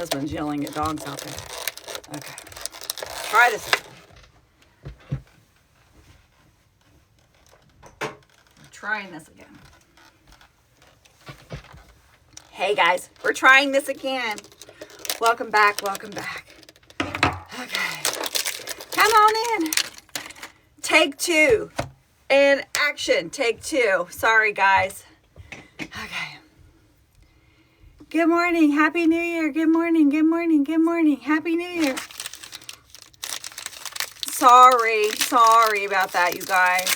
husband's yelling at dogs out there. Okay. Try this again. Trying this again. Hey guys, we're trying this again. Welcome back, welcome back. Okay. Come on in. Take 2. And action. Take 2. Sorry guys. Okay. Good morning. Happy New Year. Good morning. Good morning. Good morning. Happy New Year. Sorry about that, you guys.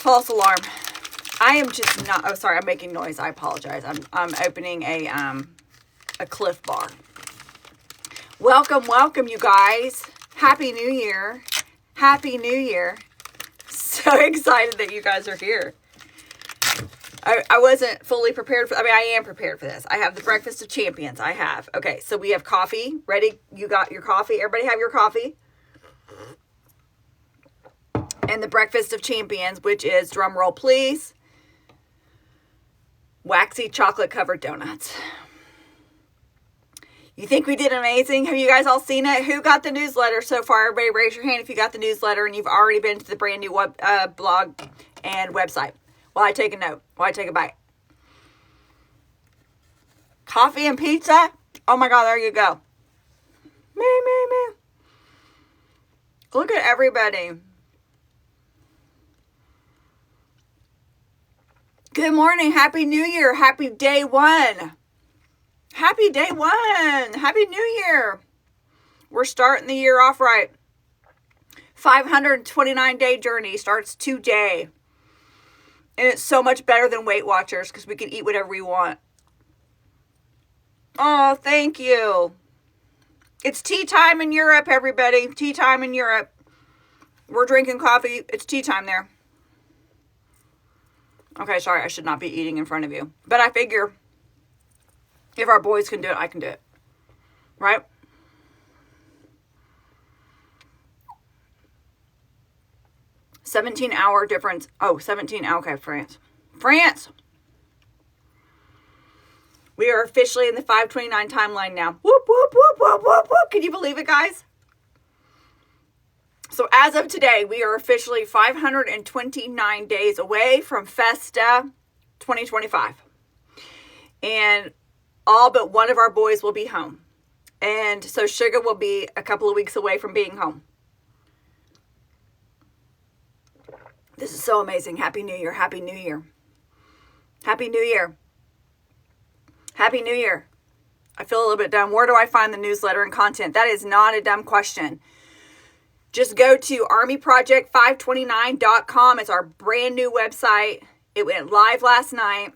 False alarm. I am just not. Oh, sorry. I'm making noise. I apologize. I'm opening a Cliff Bar. Welcome, you guys. Happy New Year. Happy New Year. So excited that you guys are here. I wasn't fully prepared for, I am prepared for this. I have the Breakfast of Champions. I have. Okay, so we have coffee. Ready? You got your coffee. Everybody have your coffee. And the Breakfast of Champions, which is, drum roll please, waxy chocolate covered donuts. You think we did amazing? Have you guys all seen it? Who got the newsletter so far? Everybody raise your hand if you got the newsletter and you've already been to the brand new blog and website. While I take a note. While I take a bite. Coffee and pizza? Oh my God, there you go. Me. Look at everybody. Good morning. Happy New Year. Happy day 1. Happy day 1. Happy New Year. We're starting the year off right. 529-day journey starts today. And it's so much better than Weight Watchers because we can eat whatever we want. Oh, thank you. It's tea time in Europe, everybody. Tea time in Europe. We're drinking coffee. It's tea time there. Okay, sorry. I should not be eating in front of you. But I figure if our boys can do it, I can do it. Right? $17-hour difference. Oh, 17. Okay, France. We are officially in the 529 timeline now. Whoop, whoop, whoop, whoop, whoop, whoop. Can you believe it, guys? So as of today, we are officially 529 days away from Festa 2025. And all but one of our boys will be home. And so Sugar will be a couple of weeks away from being home. This is so amazing. Happy New Year. Happy New Year. Happy New Year. Happy New Year. I feel a little bit dumb. Where do I find the newsletter and content? That is not a dumb question. Just go to armyproject529.com. It's our brand new website. It went live last night.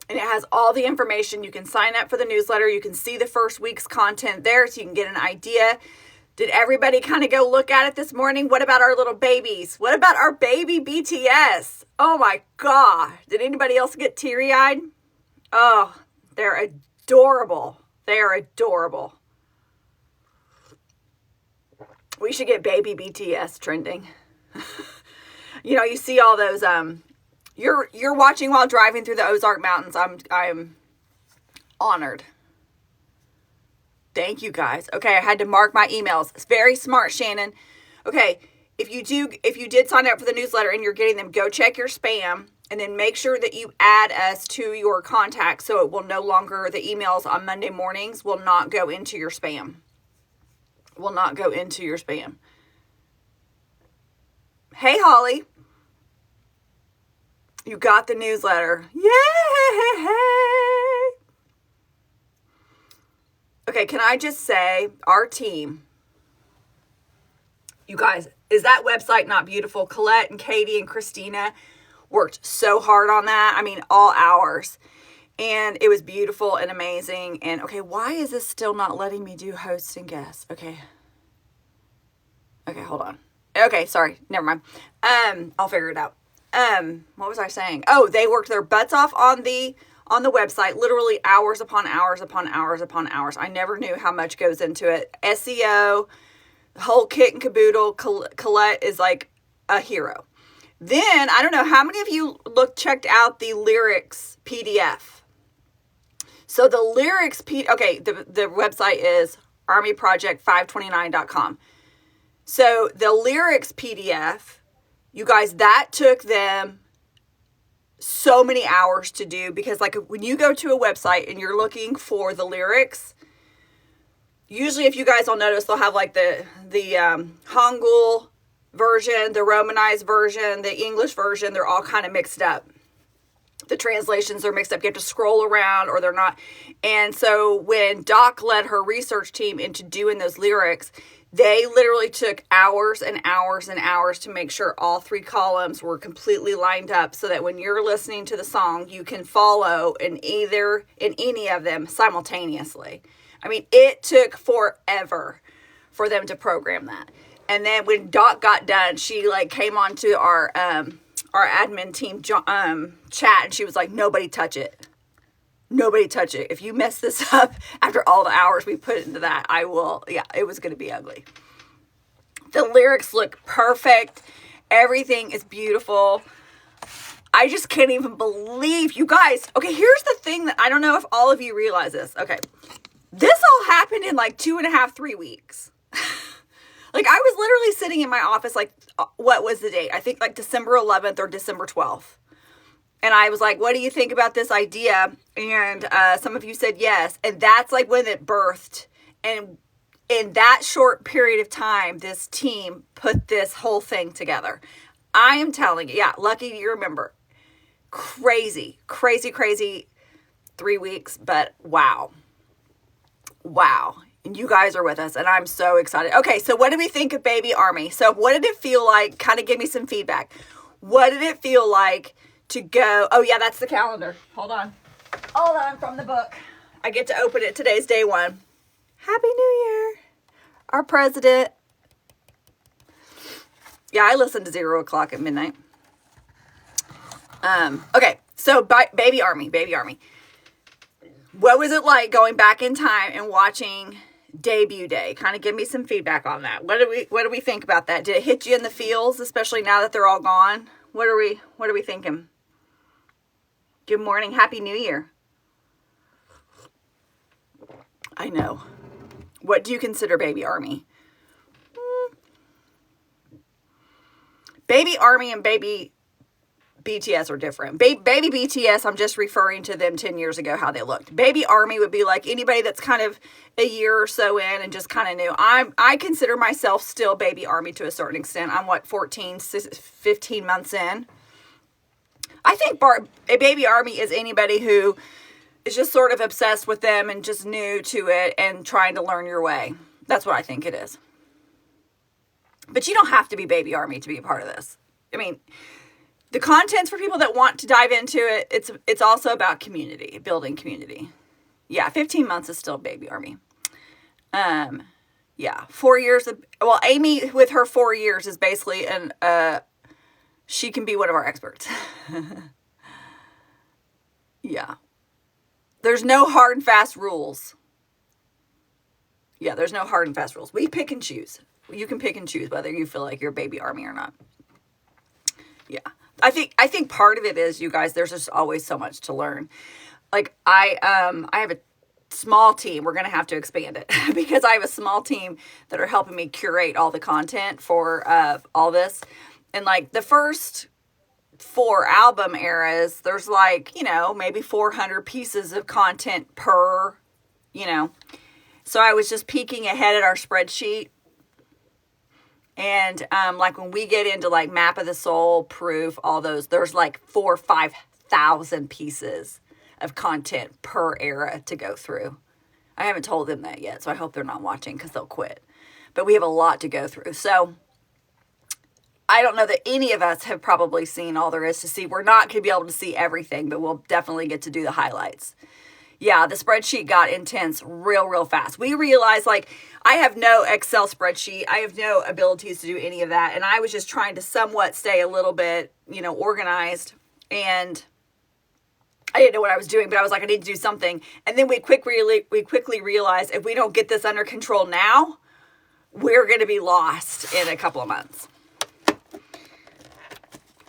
And it has all the information. You can sign up for the newsletter. You can see the first week's content there so you can get an idea. Did everybody kind of go look at it this morning? What about our little babies? What about our baby BTS? Oh my God. Did anybody else get teary-eyed? Oh, they're adorable. They are adorable. We should get baby BTS trending. You know, you see all those, you're watching while driving through the Ozark Mountains. I'm honored. Thank you guys. Okay, I had to mark my emails. It's very smart, Shannon. Okay, if you did sign up for the newsletter and you're getting them, go check your spam and then make sure that you add us to your contacts so it will no longer, the emails on Monday mornings will not go into your spam. Will not go into your spam. Hey, Holly. You got the newsletter. Yay! Okay, can I just say, our team, you guys, is that website not beautiful? Colette and Katie and Christina worked so hard on that. I mean, all hours. And it was beautiful and amazing. And, okay, why is this still not letting me do hosts and guests? Okay, hold on. Okay, sorry, never mind. I'll figure it out. What was I saying? Oh, they worked their butts off on the website, literally hours upon hours upon hours upon hours. I never knew how much goes into it. SEO, the whole kit and caboodle. Colette is like a hero. Then, I don't know how many of you checked out the lyrics PDF. So the lyrics, okay, the website is armyproject529.com. So the lyrics PDF, you guys, that took them so many hours to do, because like when you go to a website and you're looking for the lyrics, usually, if you guys will notice, they'll have like the Hangul version, the Romanized version, the English version. They're all kind of mixed up. The translations are mixed up. You have to scroll around or they're not. And so when Doc led her research team into doing those lyrics, they literally took hours and hours and hours to make sure all 3 columns were completely lined up, so that when you're listening to the song, you can follow in any of them simultaneously. I mean, it took forever for them to program that. And then when Doc got done, she like came onto our admin team chat, and she was like, nobody touch it. Nobody touch it. If you mess this up after all the hours we put into that, I will. Yeah, it was going to be ugly. The lyrics look perfect. Everything is beautiful. I just can't even believe, you guys. Okay, here's the thing that I don't know if all of you realize this. Okay, this all happened in like 2.5, 3 weeks. Like, I was literally sitting in my office, like, what was the date? I think like December 11th or December 12th. And I was like, what do you think about this idea? And some of you said yes. And that's like when it birthed. And in that short period of time, this team put this whole thing together. I am telling you, yeah, lucky you remember. Crazy, crazy, crazy 3 weeks. But wow. Wow. And you guys are with us, and I'm so excited. Okay, so what did we think of Baby Army? So what did it feel like? Kind of give me some feedback. What did it feel like to go? Oh, yeah, that's the calendar. Hold on, from the book. I get to open it. Today's day 1. Happy New Year. Our president. Yeah, I listened to 0 o'clock at midnight. Okay, so Baby Army. What was it like going back in time and watching debut day? Kind of give me some feedback on that. What do we think about that? Did it hit you in the feels, especially now that they're all gone? What are we thinking? Good morning. Happy New Year. I know. What do you consider Baby Army? Baby Army and Baby BTS are different. Baby BTS, I'm just referring to them 10 years ago, how they looked. Baby Army would be like anybody that's kind of a year or so in and just kind of new. I consider myself still Baby Army to a certain extent. I'm 15 months in. I think a Baby Army is anybody who is just sort of obsessed with them and just new to it and trying to learn your way. That's what I think it is. But you don't have to be Baby Army to be a part of this. I mean, the content's for people that want to dive into it. It's also about community, building community. Yeah, 15 months is still Baby Army. Yeah, 4 years. Well, Amy with her 4 years is basically she can be one of our experts. Yeah. There's no hard and fast rules. Yeah, there's no hard and fast rules. We pick and choose. You can pick and choose whether you feel like you're Baby Army or not. Yeah. I think part of it is, you guys, there's just always so much to learn. Like I have a small team. We're going to have to expand it because I have a small team that are helping me curate all the content for all this. And like the first 4 album eras, there's like, maybe 400 pieces of content per, So I was just peeking ahead at our spreadsheet. And like when we get into like Map of the Soul, Proof, all those, there's like 4,000 or 5,000 pieces of content per era to go through. I haven't told them that yet, so I hope they're not watching because they'll quit. But we have a lot to go through. So I don't know that any of us have probably seen all there is to see. We're not going to be able to see everything, but we'll definitely get to do the highlights. Yeah, the spreadsheet got intense real fast. We realized, like, I have no Excel spreadsheet. I have no abilities to do any of that. And I was just trying to somewhat stay a little bit, organized. And I didn't know what I was doing, but I was like, I need to do something. And then we quickly realized if we don't get this under control now, we're going to be lost in a couple of months.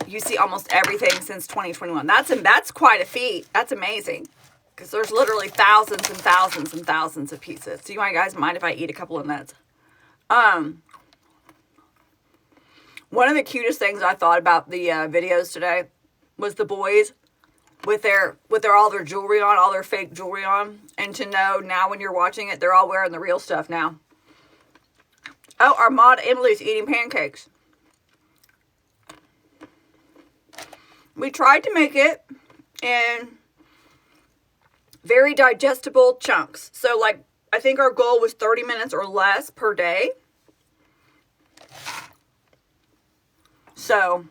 You see almost everything since 2021. That's quite a feat. That's amazing. because there's literally thousands and thousands and thousands of pieces. Do you guys mind if I eat a couple of nuts? One of the cutest things I thought about the videos today was the boys with all their jewelry on, all their fake jewelry on, and to know now when you're watching it, they're all wearing the real stuff now. Oh, our mod Emily's eating pancakes. We tried to make it in very digestible chunks. So, like, I think our goal was 30 minutes or less per day. So,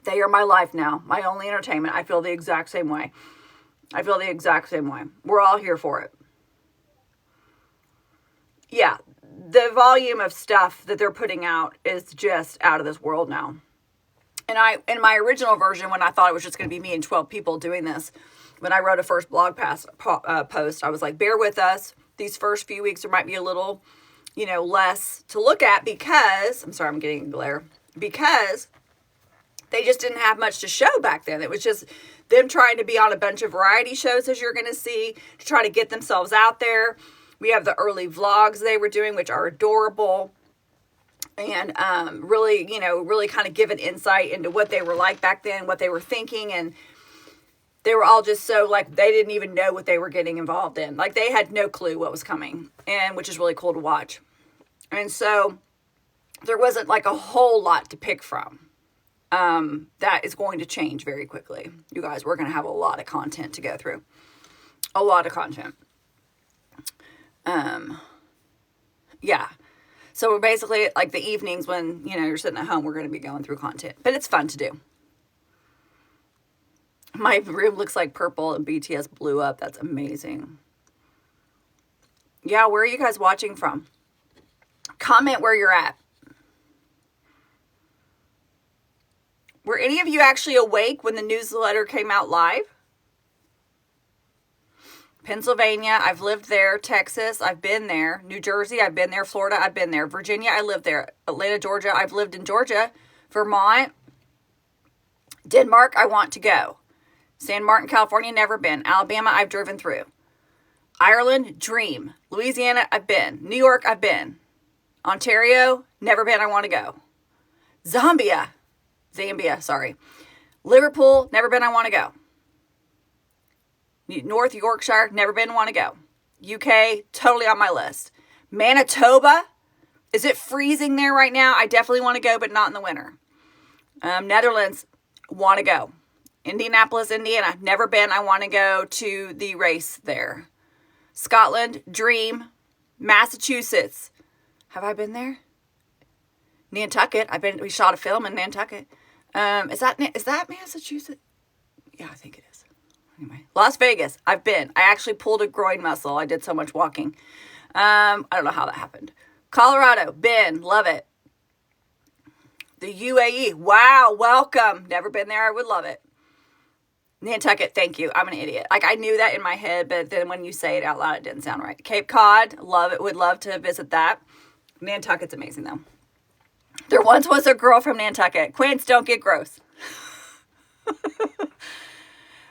they are my life now. My only entertainment. I feel the exact same way. We're all here for it. Yeah, the volume of stuff that they're putting out is just out of this world now. And in my original version, when I thought it was just going to be me and 12 people doing this, when I wrote a first blog post, I was like, bear with us. These first few weeks, there might be a little, less to look at because, I'm sorry, I'm getting glare, because they just didn't have much to show back then. It was just them trying to be on a bunch of variety shows, as you're going to see, to try to get themselves out there. We have the early vlogs they were doing, which are adorable. And really kind of give an insight into what they were like back then, what they were thinking. And they were all just so, like, they didn't even know what they were getting involved in. Like, they had no clue what was coming, and which is really cool to watch. And so there wasn't, like, a whole lot to pick from. That is going to change very quickly. You guys, we're going to have a lot of content to go through. A lot of content. Yeah. So we're basically, like, the evenings when, you're sitting at home, we're going to be going through content. But it's fun to do. My room looks like purple and BTS blew up. That's amazing. Yeah, where are you guys watching from? Comment where you're at. Were any of you actually awake when the newsletter came out live? Pennsylvania, I've lived there. Texas, I've been there. New Jersey, I've been there. Florida, I've been there. Virginia, I lived there. Atlanta, Georgia, I've lived in Georgia. Vermont, Denmark, I want to go. San Martin, California, never been. Alabama, I've driven through. Ireland, dream. Louisiana, I've been. New York, I've been. Ontario, never been, I want to go. Zambia, sorry. Liverpool, never been, I want to go. North Yorkshire, never been, want to go. UK, totally on my list. Manitoba, is it freezing there right now? I definitely want to go, but not in the winter. Netherlands, want to go. Indianapolis, Indiana, never been, I want to go to the race there. Scotland, dream. Massachusetts, have I been there? Nantucket, we shot a film in Nantucket. Is that Massachusetts? Yeah, I think it is. Anyway, Las Vegas, I've been. I actually pulled a groin muscle. I did so much walking. I don't know how that happened. Colorado, been, love it. The UAE, wow, welcome. Never been there, I would love it. Nantucket, thank you. I'm an idiot. Like, I knew that in my head, but then when you say it out loud, it didn't sound right. Cape Cod, love it. Would love to visit that. Nantucket's amazing, though. There once was a girl from Nantucket. Quince, don't get gross.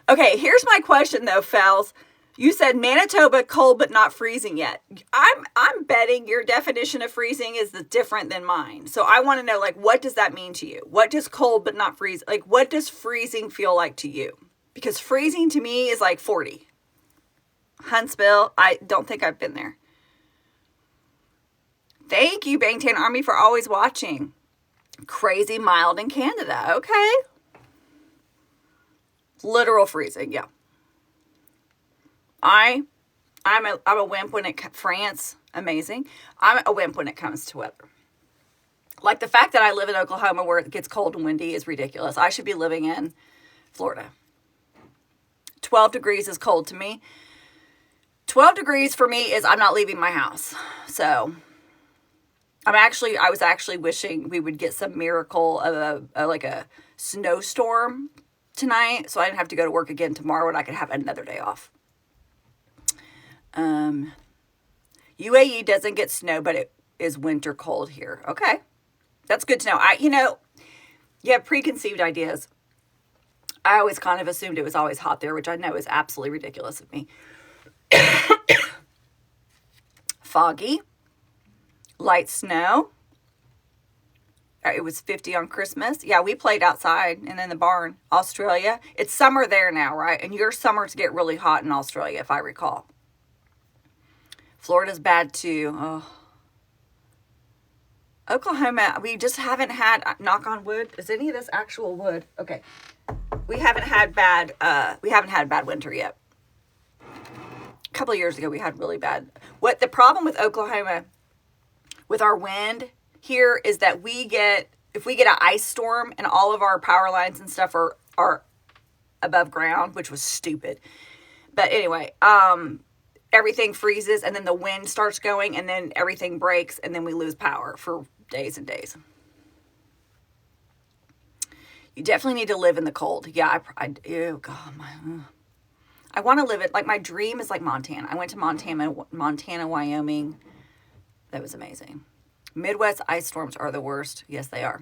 Okay, here's my question, though, Fells. You said Manitoba cold but not freezing yet. I'm betting your definition of freezing is different than mine. So I want to know, like, what does that mean to you? What does cold but not freeze? Like, what does freezing feel like to you? Because freezing to me is like 40. Huntsville, I don't think I've been there. Thank you, Bangtan Army, for always watching. Crazy mild in Canada. Okay. Literal freezing, yeah. I'm a wimp when France, amazing. I'm a wimp when it comes to weather. Like, the fact that I live in Oklahoma where it gets cold and windy is ridiculous. I should be living in Florida. 12 degrees is cold to me. 12 degrees for me is I'm not leaving my house. So I was actually wishing we would get some miracle of a snowstorm tonight, so I didn't have to go to work again tomorrow and I could have another day off. UAE doesn't get snow, but it is winter cold here. Okay. That's good to know. You have preconceived ideas. I always kind of assumed it was always hot there, which I know is absolutely ridiculous of me. Foggy. Light snow. It was 50 on Christmas. Yeah, we played outside and in the barn. Australia. It's summer there now, right? And your summers get really hot in Australia, if I recall. Florida's bad too. Oh. Oklahoma, we just haven't had, knock on wood. Is any of this actual wood? Okay. We haven't had bad winter yet. A couple of years ago, we had really bad. What the problem with Oklahoma, with our wind here, is that if we get an ice storm and all of our power lines and stuff are above ground, which was stupid. But anyway, everything freezes and then the wind starts going and then everything breaks and then we lose power for days and days. You definitely need to live in the cold. Yeah, oh God, I want to live it. Like, my dream is like Montana. I went to Montana, Wyoming. That was amazing. Midwest ice storms are the worst. Yes, they are.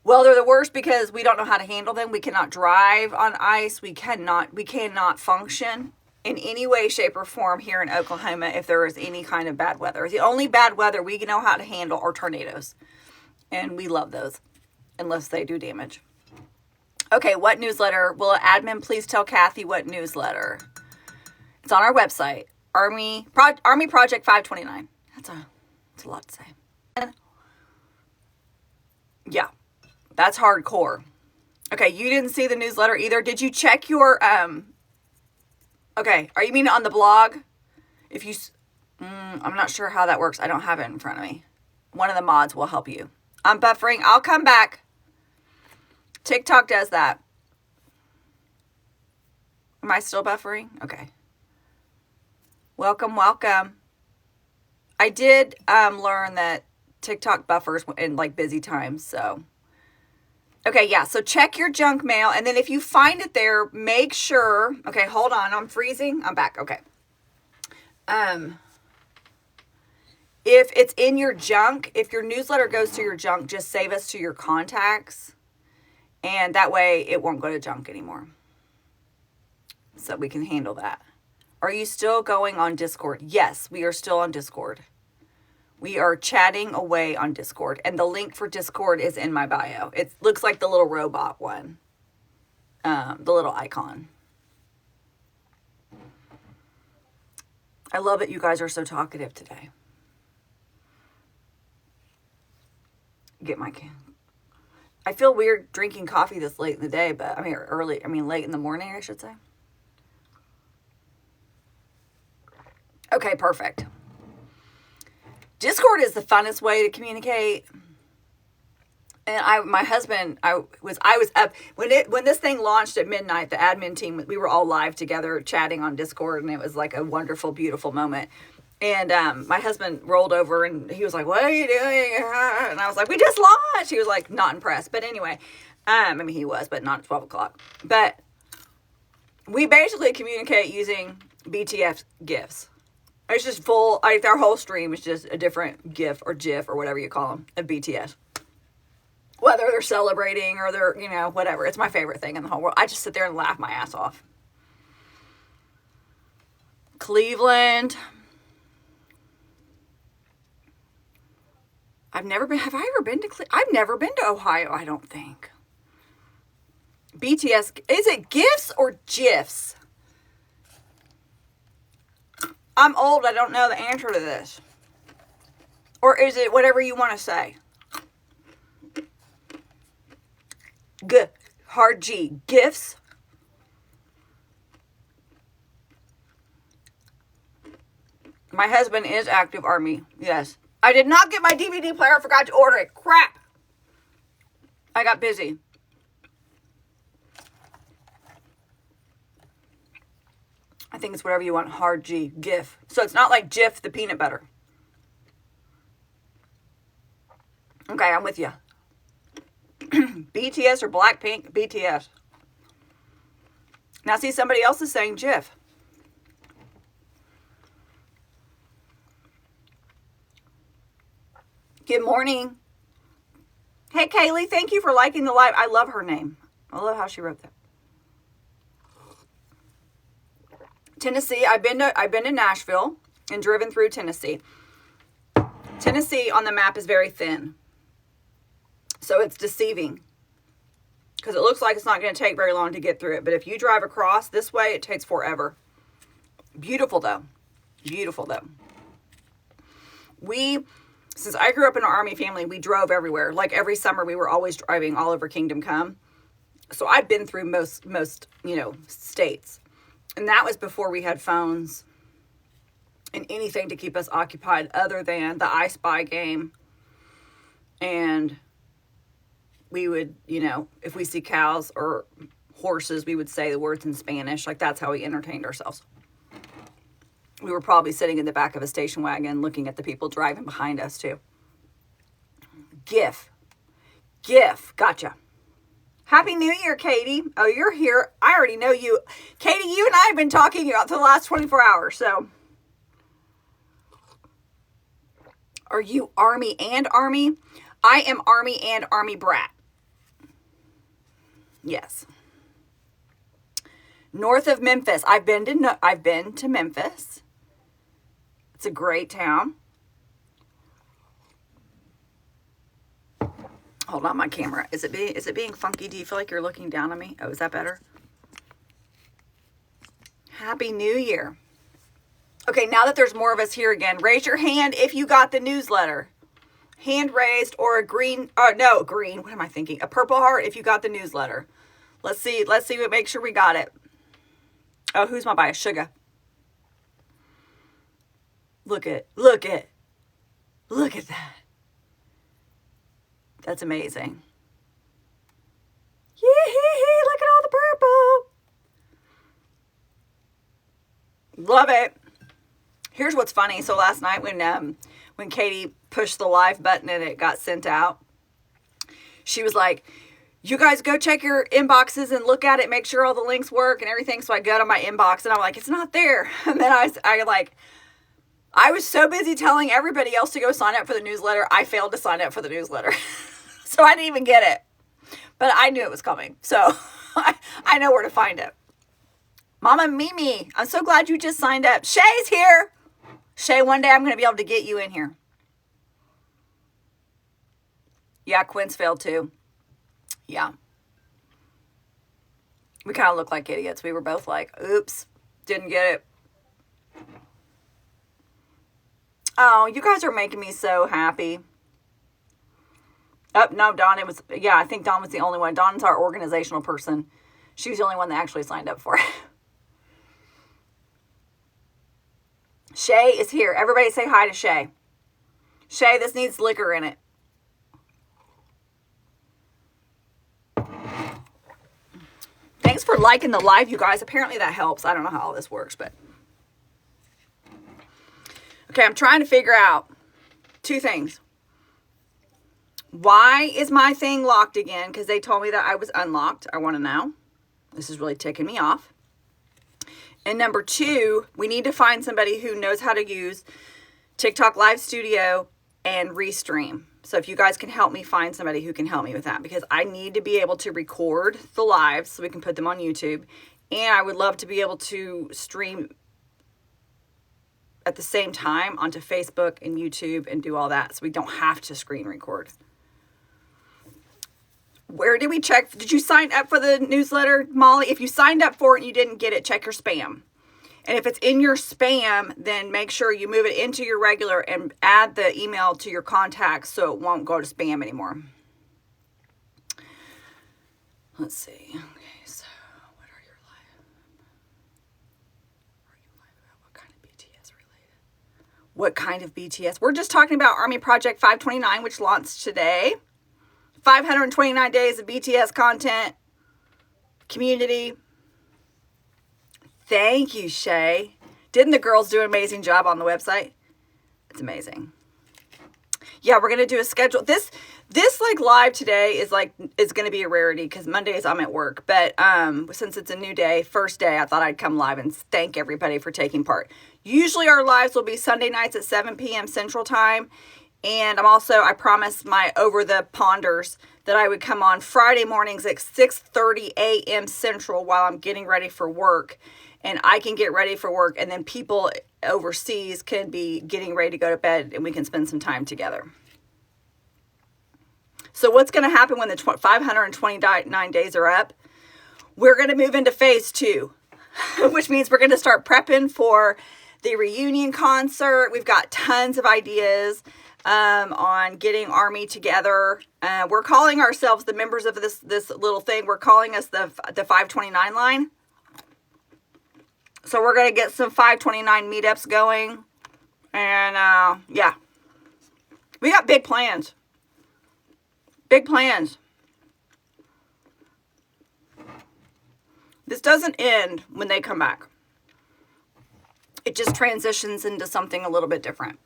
Well, they're the worst because we don't know how to handle them. We cannot drive on ice. We cannot function in any way, shape, or form here in Oklahoma if there is any kind of bad weather. The only bad weather we know how to handle are tornadoes. And we love those, unless they do damage. Okay, what newsletter? Will admin please tell Kathy what newsletter? It's on our website. Army Project 529. That's a lot to say. Yeah, that's hardcore. Okay, you didn't see the newsletter either. Did you check your, okay, are you meaning on the blog? If you, I'm not sure how that works. I don't have it in front of me. One of the mods will help you. I'm buffering. I'll come back. TikTok does that. Am I still buffering? Okay. Welcome. I did learn that TikTok buffers in like busy times, so. Okay, yeah, so check your junk mail, and then if you find it there, make sure, okay, hold on, I'm freezing. I'm back, okay. If it's in your junk, if your newsletter goes to your junk, just save us to your contacts, and that way it won't go to junk anymore. So we can handle that. Are you still going on Discord? Yes, we are still on Discord. We are chatting away on Discord, and the link for Discord is in my bio. It looks like the little robot one, the little icon. I love that you guys are so talkative today. Get my can. I feel weird drinking coffee this late in the day, but late in the morning, I should say. Okay, perfect. Discord is the funnest way to communicate. And my husband, I was up when this thing launched at midnight. The admin team, we were all live together chatting on Discord, and it was like a wonderful, beautiful moment. And my husband rolled over and he was like, "What are you doing?" And I was like, "We just launched." He was like, not impressed, but anyway, he was, but not at 12 o'clock. But we basically communicate using BTS GIFs. It's just full, our whole stream is just a different GIF or GIF or whatever you call them of BTS. Whether they're celebrating or they're, whatever. It's my favorite thing in the whole world. I just sit there and laugh my ass off. Cleveland. Have I ever been to Cleveland? I've never been to Ohio, I don't think. BTS, is it GIFs or GIFs? I'm old, I don't know the answer to this. Or is it whatever you want to say? Hard G. GIFs? My husband is active Army. Yes. I did not get my DVD player. I forgot to order it. Crap. I got busy. I think it's whatever you want. Hard G. GIF. So it's not like Jif the peanut butter. Okay, I'm with you. BTS or Blackpink? BTS. Now see, somebody else is saying Jif. Good morning. Hey, Kaylee, thank you for liking the live. I love her name. I love how she wrote that. Tennessee, I've been to Nashville and driven through Tennessee. Tennessee on the map is very thin. So it's deceiving. Because it looks like it's not going to take very long to get through it. But if you drive across this way, it takes forever. Beautiful though. Beautiful though. Since I grew up in an Army family, we drove everywhere. Like every summer, we were always driving all over Kingdom Come. So I've been through most states. And that was before we had phones and anything to keep us occupied other than the I Spy game. And we would, if we see cows or horses, we would say the words in Spanish. Like that's how we entertained ourselves. We were probably sitting in the back of a station wagon looking at the people driving behind us too. GIF. Gotcha. Happy New Year, Katie. Oh, you're here. I already know you. Katie, you and I have been talking about the last 24 hours, so. Are you Army and Army? I am Army and Army brat. Yes. North of Memphis. I've been to Memphis. It's a great town. Hold on, my camera. Is it being funky? Do you feel like you're looking down on me? Oh, is that better? Happy New Year. Okay, now that there's more of us here again, raise your hand if you got the newsletter. Hand raised or a green. Oh, no, green. What am I thinking? A purple heart if you got the newsletter. Let's see. Make sure we got it. Oh, who's my bias? Sugar. Look at that. That's amazing. Yee-hee-hee, look at all the purple. Love it. Here's what's funny. So last night when Katie pushed the live button and it got sent out, she was like, you guys go check your inboxes and look at it, make sure all the links work and everything. So I go to my inbox and I'm like, it's not there. And then I was so busy telling everybody else to go sign up for the newsletter. I failed to sign up for the newsletter. So I didn't even get it. But I knew it was coming. So I know where to find it. Mama Mimi, I'm so glad you just signed up. Shay's here. Shay, one day I'm going to be able to get you in here. Yeah, Quinn's failed too. Yeah. We kind of look like idiots. We were both like, oops, didn't get it. Oh, you guys are making me so happy. Oh, no, Dawn, I think Dawn was the only one. Dawn's our organizational person. She was the only one that actually signed up for it. Shay is here. Everybody say hi to Shay. Shay, this needs liquor in it. Thanks for liking the live, you guys. Apparently that helps. I don't know how all this works, but. Okay, I'm trying to figure out two things. Why is my thing locked again? Because they told me that I was unlocked. I want to know. This is really ticking me off. And number two, we need to find somebody who knows how to use TikTok Live Studio and Restream. So if you guys can help me find somebody who can help me with that, because I need to be able to record the lives so we can put them on YouTube. And I would love to be able to stream at the same time onto Facebook and YouTube and do all that so we don't have to screen record. Where did we check? Did you sign up for the newsletter, Molly? If you signed up for it and you didn't get it, check your spam. And if it's in your spam, then make sure you move it into your regular and add the email to your contacts so it won't go to spam anymore. Let's see. Okay, so what are your live? Are you live about what kind of BTS related? What kind of BTS? We're just talking about Army Project 529, which launched today. 529 days of BTS content, community. Thank you, Shay. Didn't the girls do an amazing job on the website? It's amazing. Yeah, we're gonna do a schedule. This like live today is gonna be a rarity because Mondays I'm at work. But since it's a new day, first day, I thought I'd come live and thank everybody for taking part. Usually our lives will be Sunday nights at 7 p.m. Central Time. And I promised my Over the Ponders that I would come on Friday mornings at 6:30 a.m. Central while I'm getting ready for work. And I can get ready for work, and then people overseas can be getting ready to go to bed, and we can spend some time together. So what's going to happen when the 529 days are up? We're going to move into phase 2, which means we're going to start prepping for the reunion concert. We've got tons of ideas on getting Army together. We're calling ourselves, the members of this little thing, we're calling us the 529 line. So we're going to get some 529 meetups going. And yeah, we got big plans. Big plans. This doesn't end when they come back. It just transitions into something a little bit different.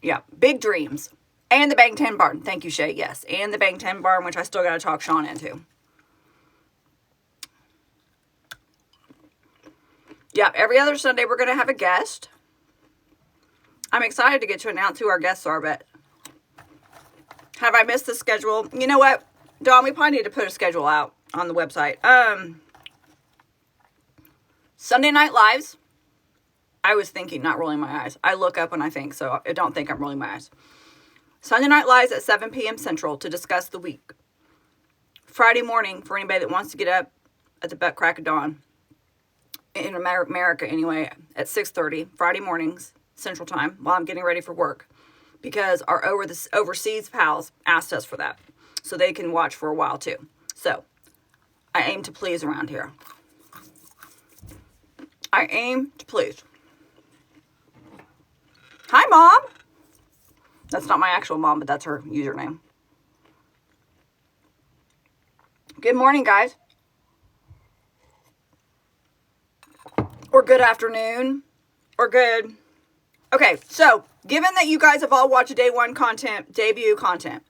Yeah, big dreams. And the Bang 10 Barn. Thank you, Shay. Yes, and the Bang 10 Barn, which I still got to talk Sean into. Yeah, every other Sunday we're going to have a guest. I'm excited to get to announce who our guests are, but have I missed the schedule? You know what, Dawn, we probably need to put a schedule out on the website. Sunday Night Lives. I was thinking, not rolling my eyes. I look up when I think, so I don't think I'm rolling my eyes. Sunday Night Lives at 7 p.m. Central to discuss the week. Friday morning, for anybody that wants to get up at the butt crack of dawn, in America anyway, at 6:30, Friday mornings, Central Time, while I'm getting ready for work. Because our overseas pals asked us for that. So they can watch for a while too. So, I aim to please around here. I aim to please. Hi, Mom! That's not my actual mom, but that's her username. Good morning, guys. Or good afternoon. Or good. Okay, so, given that you guys have all watched day 1 content, debut content,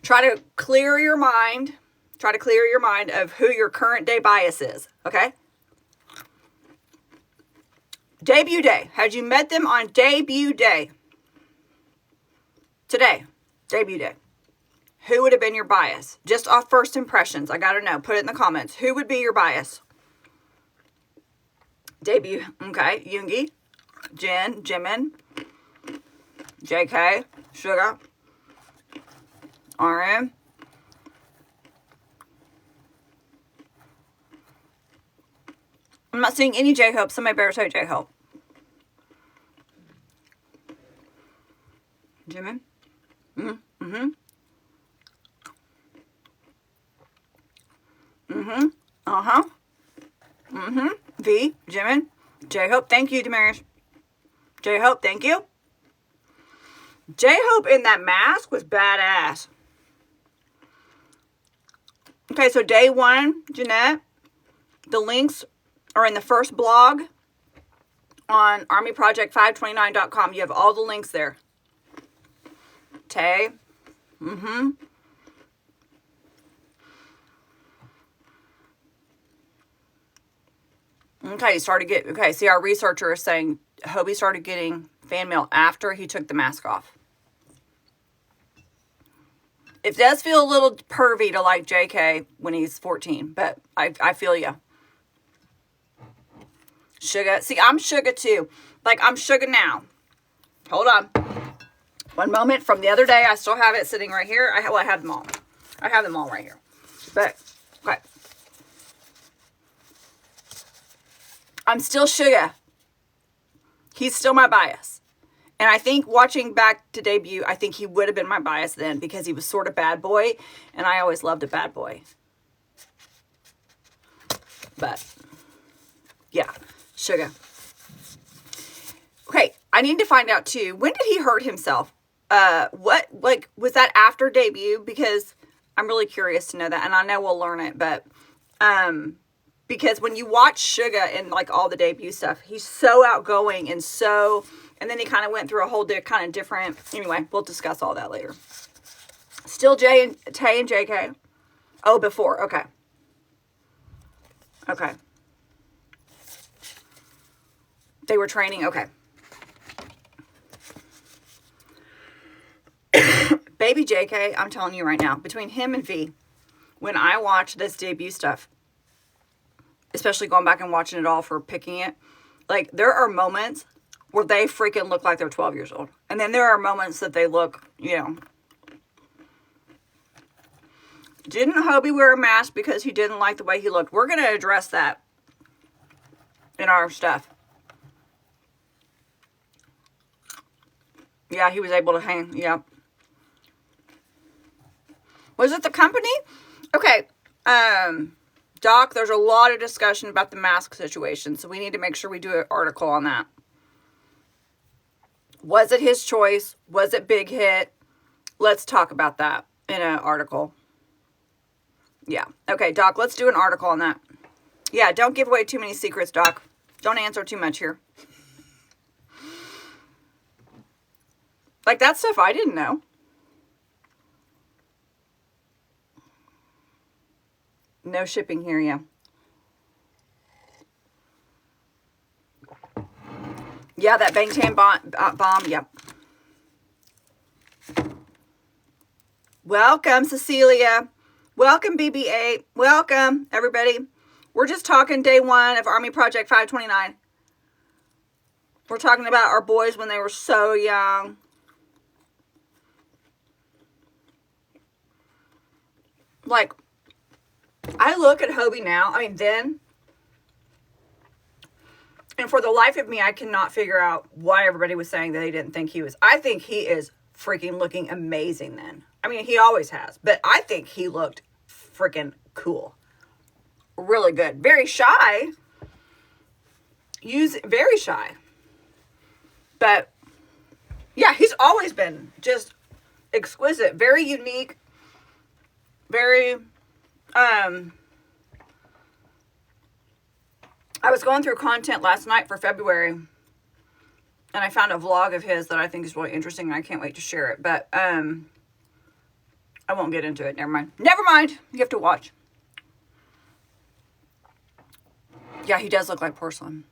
try to clear your mind of who your current day bias is, okay? Debut day. Had you met them on debut day? Today, debut day. Who would have been your bias? Just off first impressions. I gotta know. Put it in the comments. Who would be your bias? Debut. Okay. Yoongi. Jin. Jimin. JK. Suga. RM. I'm not seeing any J-Hope. Somebody better say J-Hope. Jimin. Mm-hmm. Uh-huh. V. Jimin. J-Hope. Thank you, Demarius. J-Hope. Thank you. J-Hope in that mask was badass. Okay, so day 1, Jeanette. The links are in the first blog on armyproject529.com. You have all the links there. Tay. Okay, see, our researcher is saying Hobie started getting fan mail after he took the mask off. It does feel a little pervy to like JK when he's 14, but I feel ya. Sugar. See, I'm sugar too. Like, I'm sugar now. Hold on. One moment. From the other day, I still have it sitting right here. I have them all. I have them all right here. But, okay. I'm still sugar. He's still my bias. And I think watching back to debut, I think he would have been my bias then because he was sort of bad boy. And I always loved a bad boy. But, yeah. Sugar. Okay, I need to find out too. When did he hurt himself? Was that after debut? Because I'm really curious to know that, and I know we'll learn it. But because when you watch Suga and like all the debut stuff, he's so outgoing and then he kind of went through a whole kind of different. Anyway, we'll discuss all that later. Still Tay and JK. Oh, before. Okay. Okay. They were training. Okay. Baby JK, I'm telling you right now, between him and V, when I watch this debut stuff, especially going back and watching it all for picking it, like, there are moments where they freaking look like they're 12 years old. And then there are moments that they look, you know. Didn't Hobie wear a mask because he didn't like the way he looked? We're going to address that in our stuff. Yeah, he was able to hang. Yeah. Was it the company? Okay. Doc, there's a lot of discussion about the mask situation, so we need to make sure we do an article on that. Was it his choice? Was it big hit? Let's talk about that in an article. Yeah. Okay, Doc, let's do an article on that. Yeah, don't give away too many secrets, Doc. Don't answer too much here. Like, that stuff I didn't know. No shipping here, yeah. Yeah, that Bangtan bomb, yep. Welcome, Cecilia. Welcome, BB8. Welcome, everybody. We're just talking day 1 of Army Project 529. We're talking about our boys when they were so young. Like, I look at Hobie now, I mean, then, and for the life of me, I cannot figure out why everybody was saying that they didn't think he was. I think he is freaking looking amazing then. I mean, he always has, but I think he looked freaking cool. Really good. Very shy. Very shy. But, yeah, he's always been just exquisite. Very unique. Very, I was going through content last night for February, and I found a vlog of his that I think is really interesting, and I can't wait to share it, but, I won't get into it. Never mind. Never mind. You have to watch. Yeah, he does look like porcelain.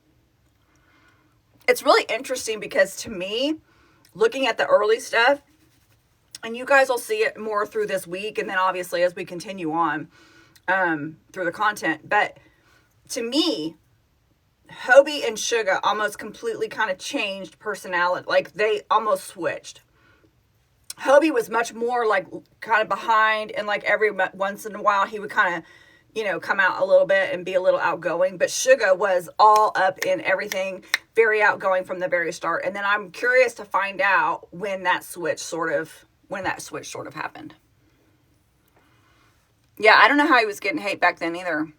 It's really interesting because, to me, looking at the early stuff, and you guys will see it more through this week, and then obviously as we continue on through the content. But to me, Hobie and Suga almost completely kind of changed personality. Like, they almost switched. Hobie was much more like kind of behind, and like every once in a while he would kind of, you know, come out a little bit and be a little outgoing. But Suga was all up in everything, very outgoing from the very start. And then I'm curious to find out when that switch sort of happened. Yeah, I don't know how he was getting hate back then either.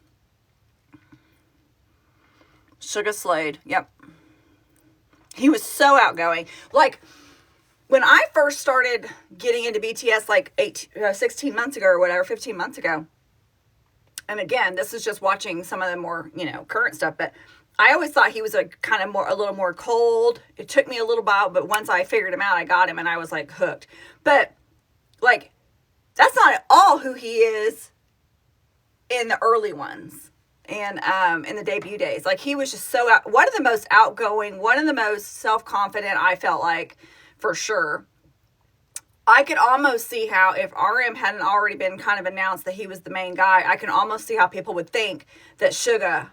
Suga Slade, yep. He was so outgoing. Like, when I first started getting into BTS like 16 months ago or whatever, 15 months ago, and again, this is just watching some of the more, you know, current stuff, but I always thought he was a little more cold. It took me a little while, but once I figured him out, I got him and I was like hooked. But like, that's not at all who he is in the early ones and in the debut days. Like, he was just so one of the most outgoing, one of the most self-confident, I felt like, for sure. I could almost see how if RM hadn't already been kind of announced that he was the main guy, I can almost see how people would think that Suga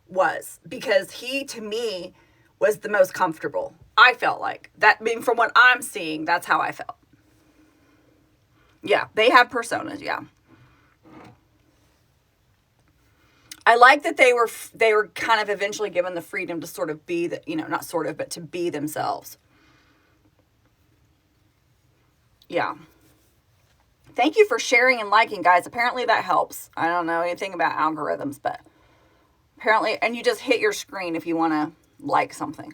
was, because he, to me, was the most comfortable. I felt like that. I mean, from what I'm seeing, that's how I felt. Yeah, they have personas. Yeah, I like that they were kind of eventually given the freedom to sort of be the, you know, not sort of, but to be themselves. Yeah. Thank you for sharing and liking, guys. Apparently that helps. I don't know anything about algorithms, but apparently, and you just hit your screen if you want to like something.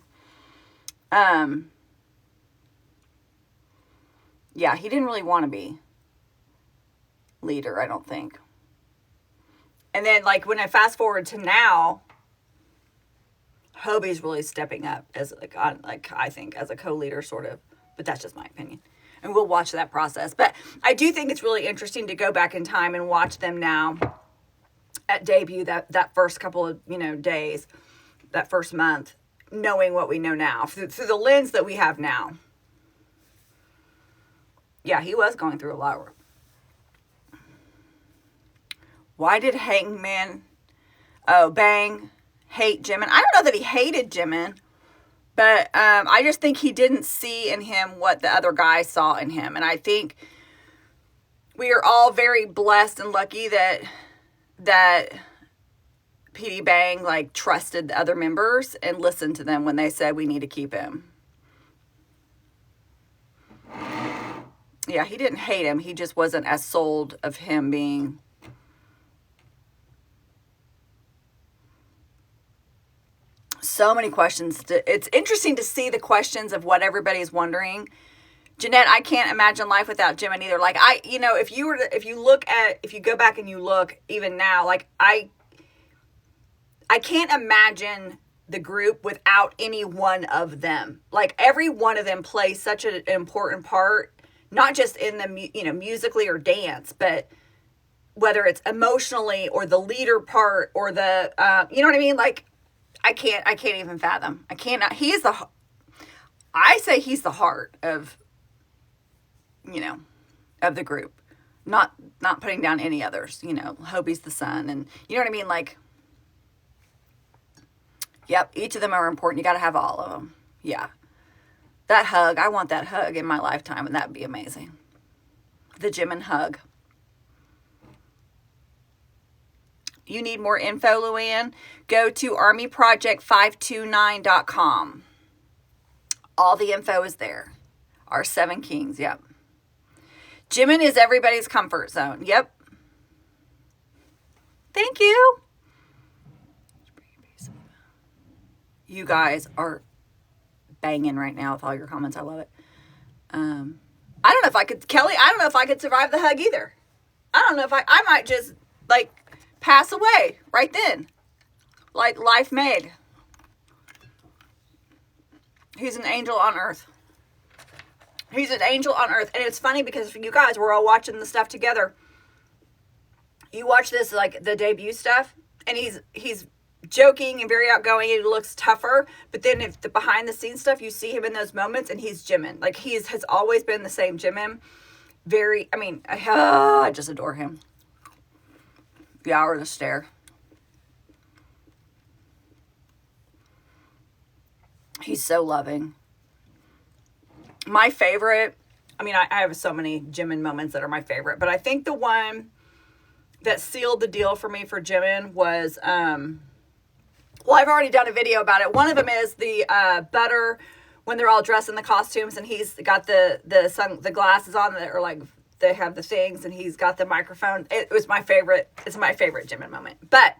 Yeah, he didn't really want to be leader, I don't think. And then, like, when I fast forward to now, Hobie's really stepping up as, I think, as a co-leader, sort of. But that's just my opinion. And we'll watch that process. But I do think it's really interesting to go back in time and watch them now at debut, that first couple of, you know, days, that first month, knowing what we know now, through the lens that we have now. Yeah, he was going through a lot. Why did Hangman, Bang, hate Jimin? I don't know that he hated Jimin, but I just think he didn't see in him what the other guy saw in him. And I think we are all very blessed and lucky that PD Bang like trusted the other members and listened to them when they said we need to keep him. Yeah, he didn't hate him. He just wasn't as sold of him being. So many questions. It's interesting to see the questions of what everybody's wondering. Jeanette, I can't imagine life without Jimin either. Like if you go back and you look even now, like I can't imagine the group without any one of them. Like every one of them plays such an important part, not just in the, musically or dance, but whether it's emotionally or the leader part or the, you know what I mean? Like I can't even fathom. I cannot. I say he's the heart of, of the group, not putting down any others, Hobie's the son, and you know what I mean? Like, yep, each of them are important. You got to have all of them. Yeah. That hug, I want that hug in my lifetime, and that would be amazing. The Jimin hug. You need more info, Luann? Go to armyproject529.com. All the info is there. Our 7 kings, yep. Jimin is everybody's comfort zone. Yep. Thank you. You guys are banging right now with all your comments. I love it. I don't know if I could, Kelly, I don't know if I could survive the hug either. I don't know if I might just, like, pass away right then. Like life made. He's an angel on earth. He's an angel on earth. And it's funny because you guys, we're all watching the stuff together. You watch this, like, the debut stuff, and he's joking and very outgoing, and he looks tougher. But then if the behind the scenes stuff, you see him in those moments, and he's Jimin. Like, has always been the same Jimin. I just adore him. The hour to stare. He's so loving. My favorite, I have so many Jimin moments that are my favorite, but I think the one that sealed the deal for me for Jimin was, I've already done a video about it. One of them is the Butter, when they're all dressed in the costumes, and he's got the glasses on that are like, they have the things, and he's got the microphone. It was my favorite. It's my favorite Jimin moment. But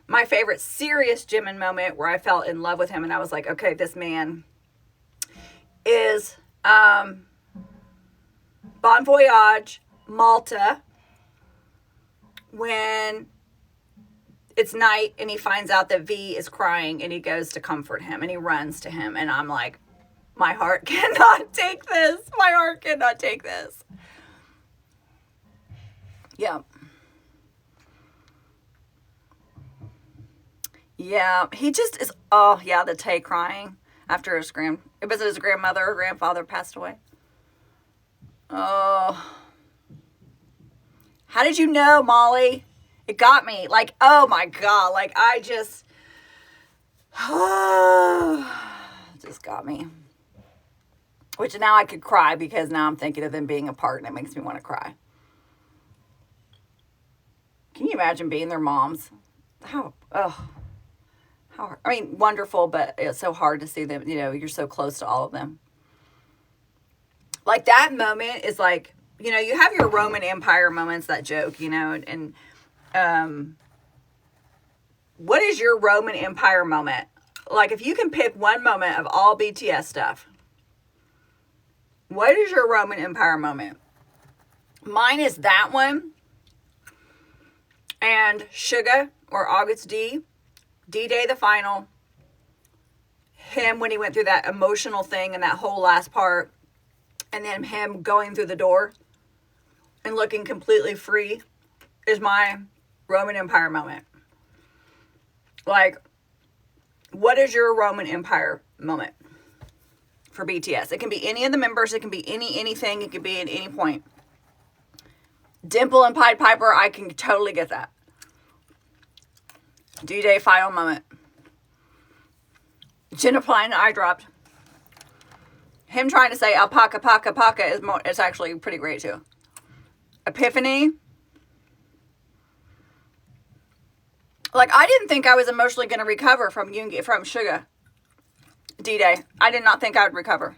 my favorite serious Jimin moment where I fell in love with him, and I was like, okay, this man is Bon Voyage, Malta, when it's night and he finds out that V is crying, and he goes to comfort him, and he runs to him, and I'm like, my heart cannot take this. My heart cannot take this. Yeah. Yeah, he just is, the Tay crying after his grandmother or grandfather passed away. Oh. How did you know, Molly? It got me. Like, oh my God. Like, I just, just got me. Which now I could cry because now I'm thinking of them being apart and it makes me want to cry. Can you imagine being their moms? How hard. Wonderful, but it's so hard to see them. You're so close to all of them. Like, that moment is like, you have your Roman Empire moments, that joke, and what is your Roman Empire moment? Like, if you can pick one moment of all BTS stuff, what is your Roman Empire moment? Mine is that one. And Suga, or August D-Day the final, him when he went through that emotional thing and that whole last part, and then him going through the door and looking completely free, is my Roman Empire moment. Like, what is your Roman Empire moment for BTS. It can be any of the members. It can be anything. It can be at any point. Dimple and Pied Piper, I can totally get that. D-Day final moment. Jen applying the eye dropped. Him trying to say alpaca, paca, paca is actually pretty great too. Epiphany. Like, I didn't think I was emotionally going to recover from Suga. D-Day. I did not think I would recover.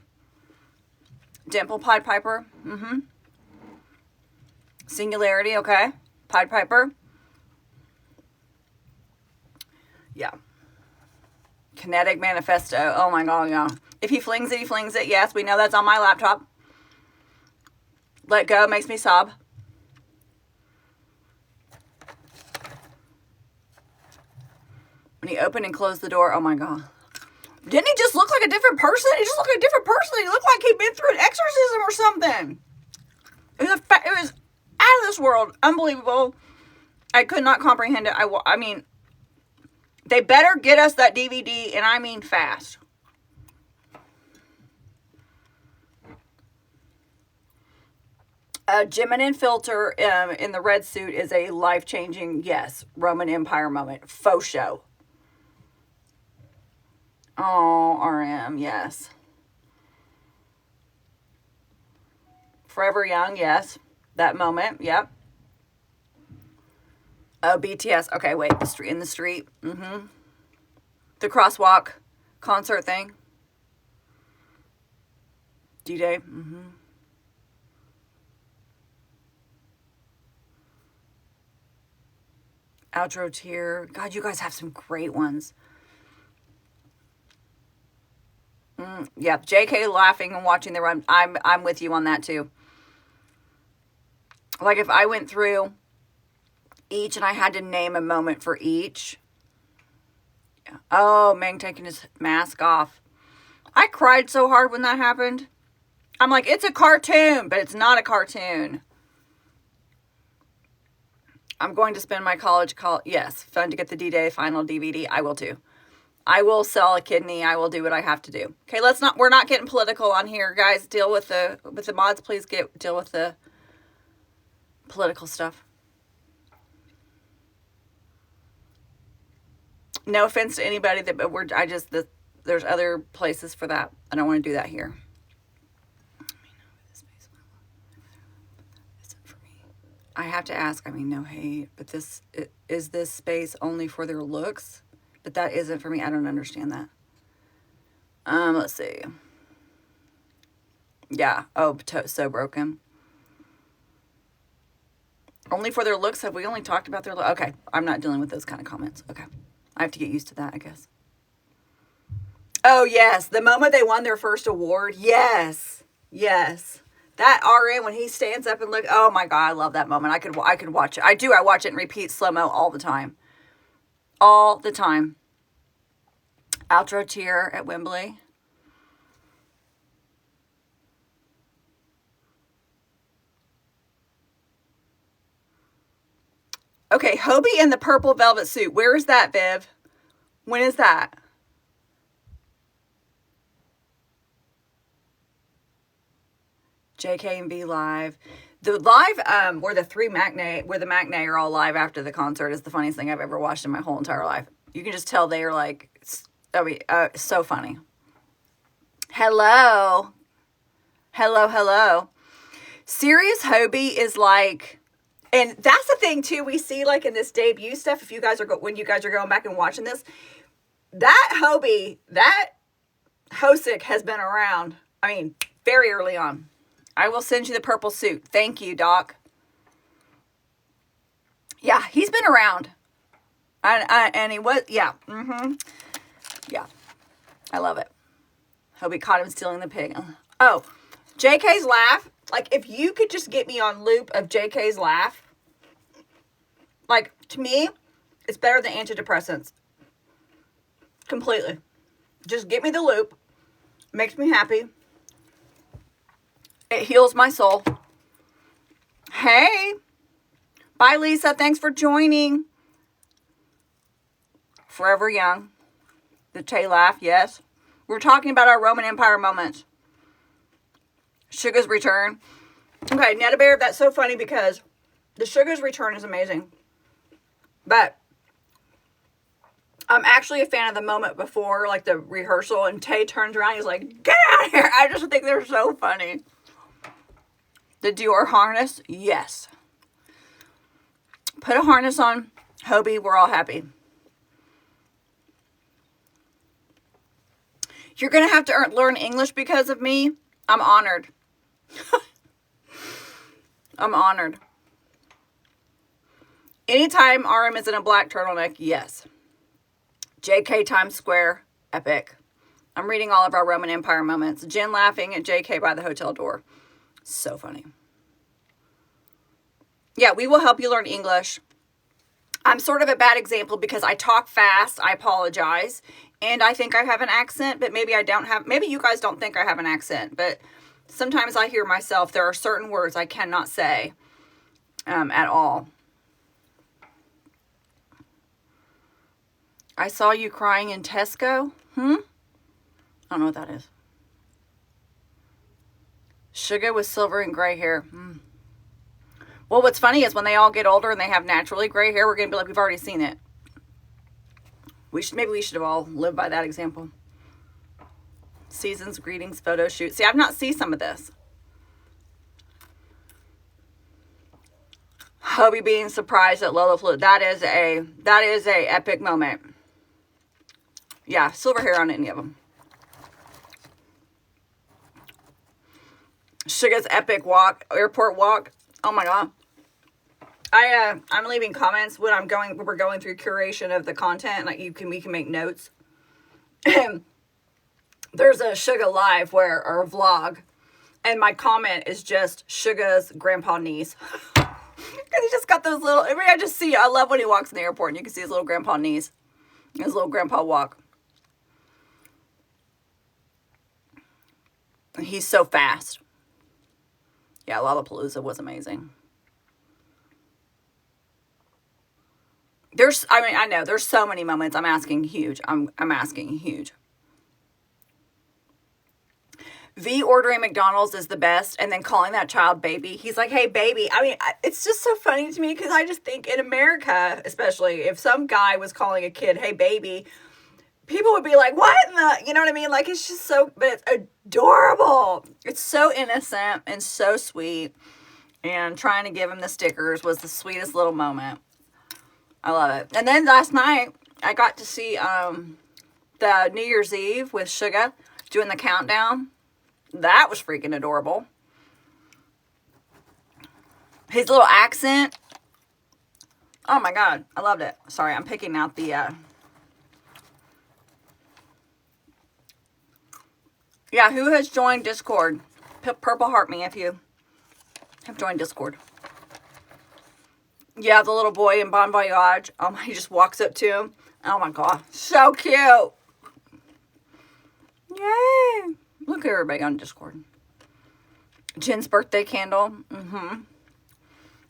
Dimple, Pied Piper. Singularity, okay. Pied Piper. Yeah. Kinetic Manifesto. Oh my God, yeah. If he flings it, he flings it. Yes, we know that's on my laptop. Let Go makes me sob. When he opened and closed the door, oh my God. Didn't he just look like a different person? He just looked like a different person. He looked like he'd been through an exorcism or something. It was out of this world. Unbelievable. I could not comprehend it. I mean, they better get us that DVD, and I mean fast. Jimin Filter in the red suit is a life-changing, yes, Roman Empire moment. Faux show. Oh, RM, yes. Forever Young, yes. That moment, yep. Oh, BTS. Okay, wait. In the street. The crosswalk concert thing. D-Day. Outro tier. God, you guys have some great ones. Yeah, JK laughing and watching the run. I'm with you on that too. Like, if I went through each and I had to name a moment for each. Yeah. Oh, Meng taking his mask off. I cried so hard when that happened. I'm like, it's a cartoon, but it's not a cartoon. I'm going to spend my college yes, fun to get the D-Day final DVD. I will too. I will sell a kidney. I will do what I have to do. Okay, we're not getting political on here, guys. Deal with the mods, please deal with the political stuff. No offense to anybody there's other places for that. I don't want to do that here. I have to ask, no hate, but is this space only for their looks? But that isn't for me. I don't understand that. Let's see. Yeah. Oh, so broken. Only for their looks? Have we only talked about their looks? Okay. I'm not dealing with those kind of comments. Okay. I have to get used to that, I guess. Oh, yes. The moment they won their first award. Yes. Yes. That RN, when he stands up and look, oh my God, I love that moment. I could watch it. I watch it and repeat slow-mo all the time. All the time. Outro tier at Wembley. Okay, Hobie in the purple velvet suit. Where is that, Viv? When is that? JK and B live. The live where the Matinee are all live after the concert is the funniest thing I've ever watched in my whole entire life. You can just tell they are like, so funny. Hello. Serious Hobie is like, and that's the thing too, we see like in this debut stuff, when you guys are going back and watching this, that Hobie, that Hosik has been around, very early on. I will send you the purple suit. Thank you, Doc. Yeah, he's been around. And he was, yeah. Yeah. I love it. Hope he caught him stealing the pig. Oh, JK's laugh. Like, if you could just get me on loop of JK's laugh. Like, to me, it's better than antidepressants. Completely. Just get me the loop. Makes me happy. It heals my soul. Hey. Bye, Lisa. Thanks for joining. Forever Young. The Tay laugh, yes. We're talking about our Roman Empire moments. Sugar's Return. Okay, Netta Bear, that's so funny because the Sugar's Return is amazing. But I'm actually a fan of the moment before, like the rehearsal, and Tay turns around, he's like, get out of here. I just think they're so funny. The Dior harness, yes. Put a harness on, Hobie, we're all happy. You're going to have to learn English because of me. I'm honored. I'm honored. Anytime RM is in a black turtleneck, yes. JK Times Square, epic. I'm reading all of our Roman Empire moments. Jen laughing at JK by the hotel door. So funny. Yeah, we will help you learn English. I'm sort of a bad example because I talk fast. I apologize. And I think I have an accent, but maybe I don't have. Maybe you guys don't think I have an accent, but sometimes I hear myself. There are certain words I cannot say at all. I saw you crying in Tesco. I don't know what that is. Sugar with silver and gray hair. Well, what's funny is when they all get older and they have naturally gray hair, we're going to be like, we've already seen it. Maybe we should have all lived by that example. Seasons, greetings, photo shoot. See, I've not seen some of this. Hobie being surprised at Lola Flute. That is a epic moment. Yeah, silver hair on any of them. Sugar's epic walk, airport walk. Oh my God. I'm leaving comments when we're going through curation of the content. Like we can make notes. There's a Sugar live or a vlog, and my comment is just Sugar's grandpa knees. Because he just got those little. I love when he walks in the airport and you can see his little grandpa knees, his little grandpa walk. He's so fast. Yeah, Lollapalooza was amazing. I know there's so many moments. I'm asking huge. I'm asking huge. V ordering McDonald's is the best, and then calling that child baby. He's like, hey, baby. I mean, it's just so funny to me because I just think in America, especially, if some guy was calling a kid, hey, baby, people would be like, what in the, you know what I mean? Like, it's just so, but it's adorable. It's so innocent and so sweet. And trying to give him the stickers was the sweetest little moment. I love it. And then last night, I got to see the New Year's Eve with Sugar doing the countdown. That was freaking adorable. His little accent. Oh my God. I loved it. Sorry, I'm picking out the... Yeah, who has joined Discord? Purple heart me if you have joined Discord. Yeah, the little boy in Bon Voyage. He just walks up to him. Oh my God. So cute. Yay. Look at everybody on Discord. Jen's birthday candle.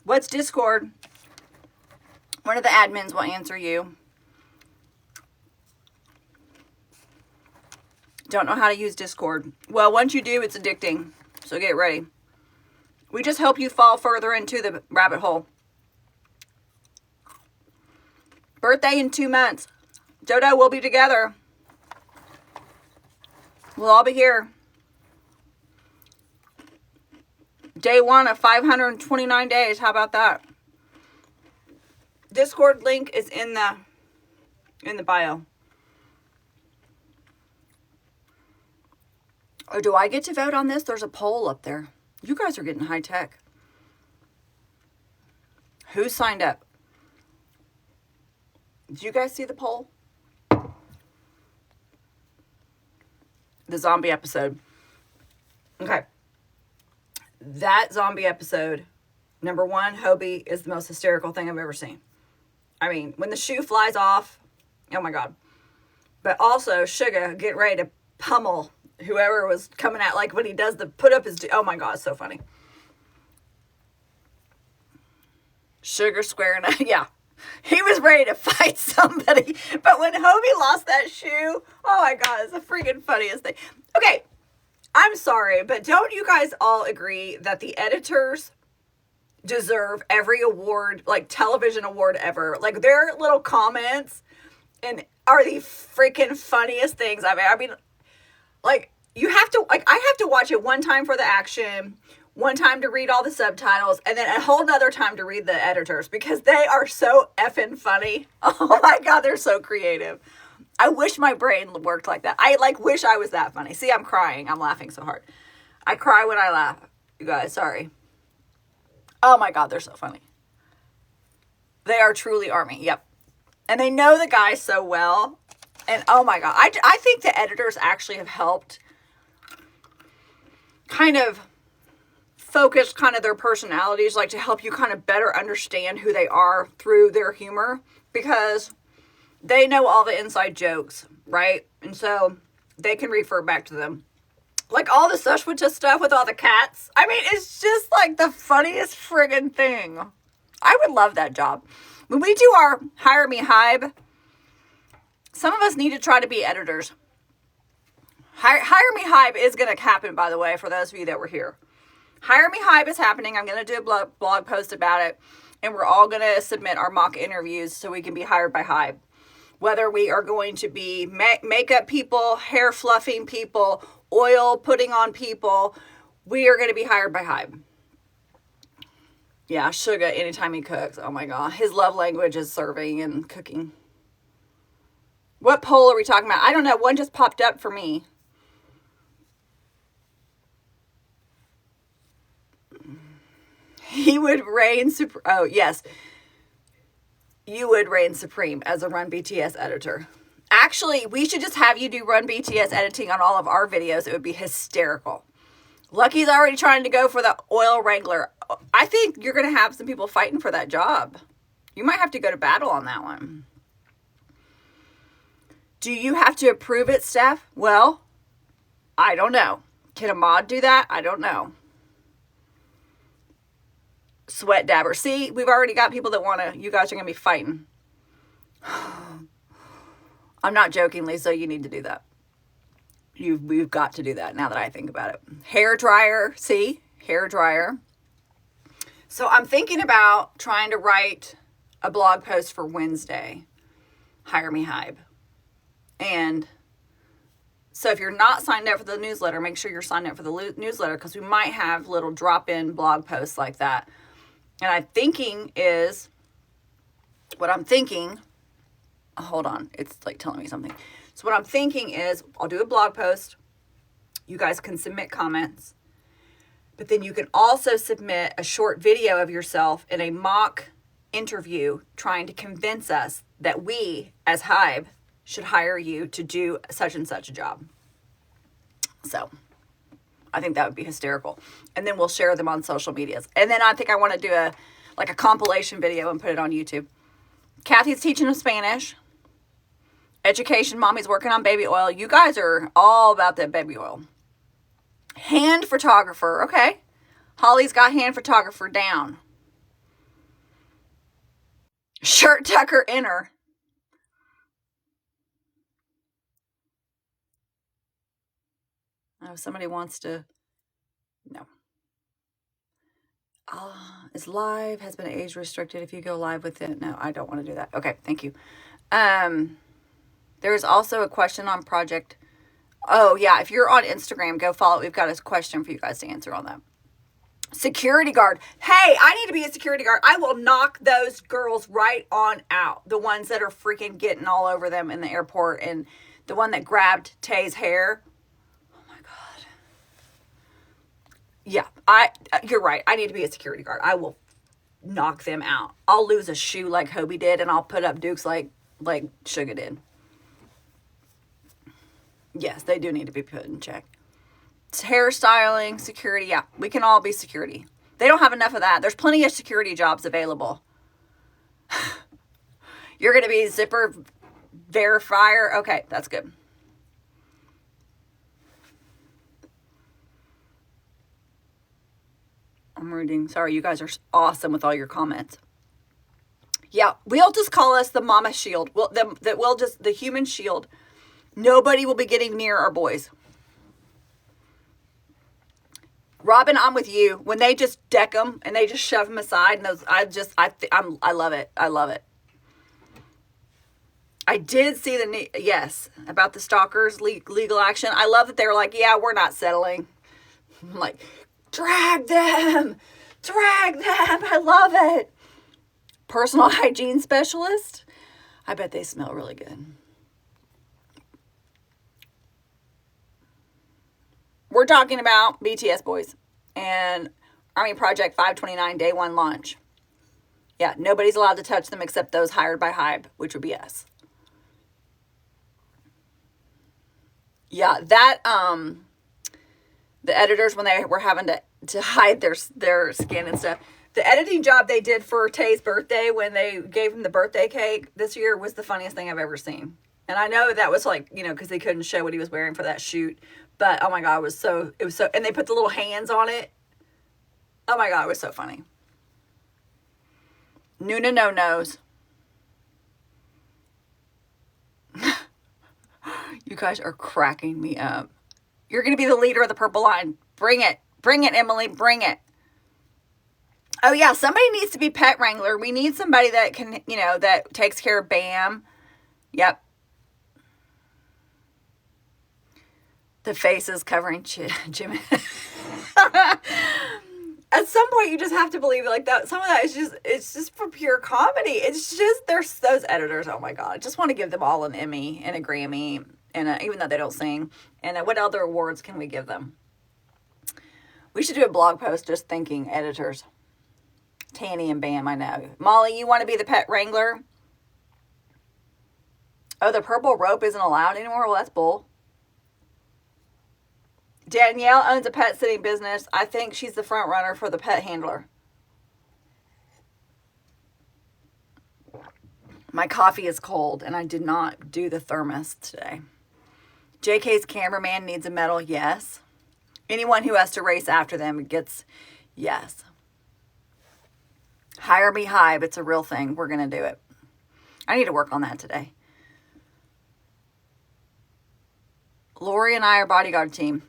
What's Discord? One of the admins will answer you. Don't know how to use Discord. Well, once you do, it's addicting. So get ready. We just help you fall further into the rabbit hole. Birthday in 2 months. Dodo, we'll be together. We'll all be here. Day 1 of 529 days. How about that? Discord link is in the bio. Or do I get to vote on this? There's a poll up there. You guys are getting high tech. Who signed up? Did you guys see the poll? The zombie episode. Okay. That zombie episode, number 1, Hobie is the most hysterical thing I've ever seen. I mean, when the shoe flies off, oh my God. But also, Sugar getting ready to pummel whoever was coming at, like when he does the put up his, oh my God, it's so funny. Sugar squaring up, yeah. He was ready to fight somebody. But when Hobie lost that shoe, oh my God, it's the freaking funniest thing. Okay, I'm sorry, but don't you guys all agree that the editors deserve every award, like television award ever? Like their little comments and are the freaking funniest things I've ever. I mean, like you have to, like I have to watch it one time for the action, one time to read all the subtitles, and then a whole nother time to read the editors because they are so effing funny. Oh my God, they're so creative. I wish my brain worked like that. I like wish I was that funny. See, I'm crying. I'm laughing so hard. I cry when I laugh. You guys, sorry. Oh my God, they're so funny. They are truly Army. Yep. And they know the guys so well. And oh my God, I think the editors actually have helped kind of focus kind of their personalities, like to help you kind of better understand who they are through their humor, because they know all the inside jokes, right? And so they can refer back to them. Like all the Sushwita stuff with all the cats. I mean, it's just like the funniest friggin' thing. I would love that job. When we do our Hire Me Hybe, some of us need to try to be editors. Hire Me Hybe is going to happen, by the way, for those of you that were here. Hire Me Hybe is happening. I'm going to do a blog post about it. And we're all going to submit our mock interviews so we can be hired by Hybe. Whether we are going to be makeup people, hair fluffing people, oil putting on people, we are going to be hired by Hybe. Yeah, Sugar, anytime he cooks. Oh my God. His love language is serving and cooking. What poll are we talking about? I don't know. One just popped up for me. He would reign super. Oh, yes. You would reign supreme as a Run BTS editor. Actually, we should just have you do Run BTS editing on all of our videos. It would be hysterical. Lucky's already trying to go for the oil wrangler. I think you're going to have some people fighting for that job. You might have to go to battle on that one. Do you have to approve it, Steph? Well, I don't know. Can a mod do that? I don't know. Sweat dabber. See, we've already got people that want to, you guys are going to be fighting. I'm not joking, Lisa. You need to do that. We've got to do that now that I think about it. Hair dryer. See? Hair dryer. So I'm thinking about trying to write a blog post for Wednesday. Hire Me Hybe. And so if you're not signed up for the newsletter, make sure you're signed up for the newsletter because we might have little drop-in blog posts like that. And hold on, it's like telling me something. So what I'm thinking is I'll do a blog post. You guys can submit comments. But then you can also submit a short video of yourself in a mock interview trying to convince us that we, as Hybe, should hire you to do such and such a job. So I think that would be hysterical. And then we'll share them on social medias. And then I think I want to do a compilation video and put it on YouTube. Kathy's teaching them Spanish. Education, Mommy's working on baby oil. You guys are all about that baby oil. Hand photographer. Okay. Holly's got hand photographer down. Shirt tucker inner. Oh, somebody wants to. No. Is live has been age restricted if you go live with it? No, I don't want to do that. Okay, thank you. There is also a question on project. Oh, yeah, if you're on Instagram, go follow. We've got a question for you guys to answer on that. Security guard. Hey, I need to be a security guard. I will knock those girls right on out. The ones that are freaking getting all over them in the airport and the one that grabbed Tay's hair. Yeah, you're right. I need to be a security guard. I will knock them out. I'll lose a shoe like Hobie did, and I'll put up Dukes like Sugar did. Yes, they do need to be put in check. It's hairstyling, security. Yeah, we can all be security. They don't have enough of that. There's plenty of security jobs available. You're going to be zipper verifier. Okay, that's good. I'm reading. Sorry, you guys are awesome with all your comments. Yeah, we'll just call us the mama shield. The human shield. Nobody will be getting near our boys. Robin, I'm with you. When they just deck them and they just shove them aside, and those, I love it. I love it. I did see yes, about the stalkers legal action. I love that they were like, yeah, we're not settling. I'm like, drag them. I love it. Personal hygiene specialist. I bet they smell really good. We're talking about BTS boys and Army Project 529 day one launch. Yeah, nobody's allowed to touch them except those hired by Hybe, which would be us. Yeah, that the editors, when they were having to hide their skin and stuff, the editing job they did for Tay's birthday when they gave him the birthday cake this year was the funniest thing I've ever seen. And I know that was like, because they couldn't show what he was wearing for that shoot. But, oh my God, it was so, and they put the little hands on it. Oh my God, it was so funny. Nuna no-nos. You guys are cracking me up. You're going to be the leader of the purple line. Bring it. Bring it, Emily. Bring it. Oh yeah, somebody needs to be pet wrangler. We need somebody that can, that takes care of Bam. Yep. The faces covering Jimmy. At some point, you just have to believe it like that. Some of that is it's just for pure comedy. It's just, there's those editors. Oh my God. I just want to give them all an Emmy and a Grammy, and even though they don't sing. And what other awards can we give them? We should do a blog post just thanking editors. Tanny and Bam, I know. Molly, you want to be the pet wrangler? Oh, the purple rope isn't allowed anymore? Well, that's bull. Danielle owns a pet sitting business. I think she's the front runner for the pet handler. My coffee is cold, and I did not do the thermos today. JK's cameraman needs a medal, yes. Anyone who has to race after them gets, yes. Hire me high, but it's a real thing. We're going to do it. I need to work on that today. Lori and I are bodyguard team.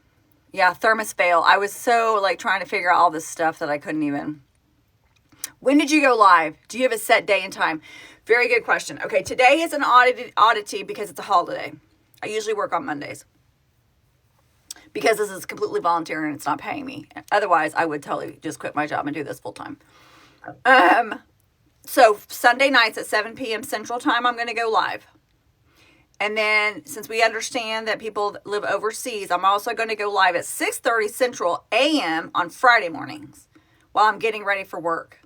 Yeah, thermos fail. I was so trying to figure out all this stuff that I couldn't even. When did you go live? Do you have a set day and time? Very good question. Okay, today is an oddity because it's a holiday. I usually work on Mondays because this is completely volunteer and it's not paying me. Otherwise, I would totally just quit my job and do this full time. So Sunday nights at 7 p.m. Central Time, I'm going to go live. And then, since we understand that people live overseas, I'm also going to go live at 6:30 Central a.m. on Friday mornings while I'm getting ready for work.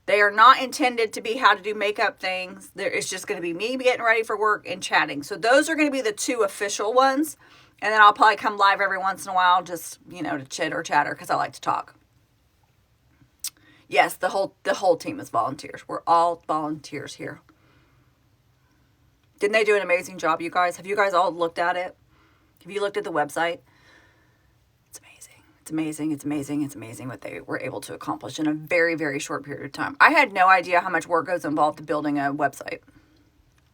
They are not intended to be how to do makeup things. It's just going to be me getting ready for work and chatting. So those are going to be the two official ones. And then I'll probably come live every once in a while just, to chitter chatter because I like to talk. Yes, the whole team is volunteers. We're all volunteers here. Didn't they do an amazing job, you guys? Have you guys all looked at it? Have you looked at the website? It's amazing. It's amazing. It's amazing. It's amazing what they were able to accomplish in a very, very short period of time. I had no idea how much work goes involved in building a website.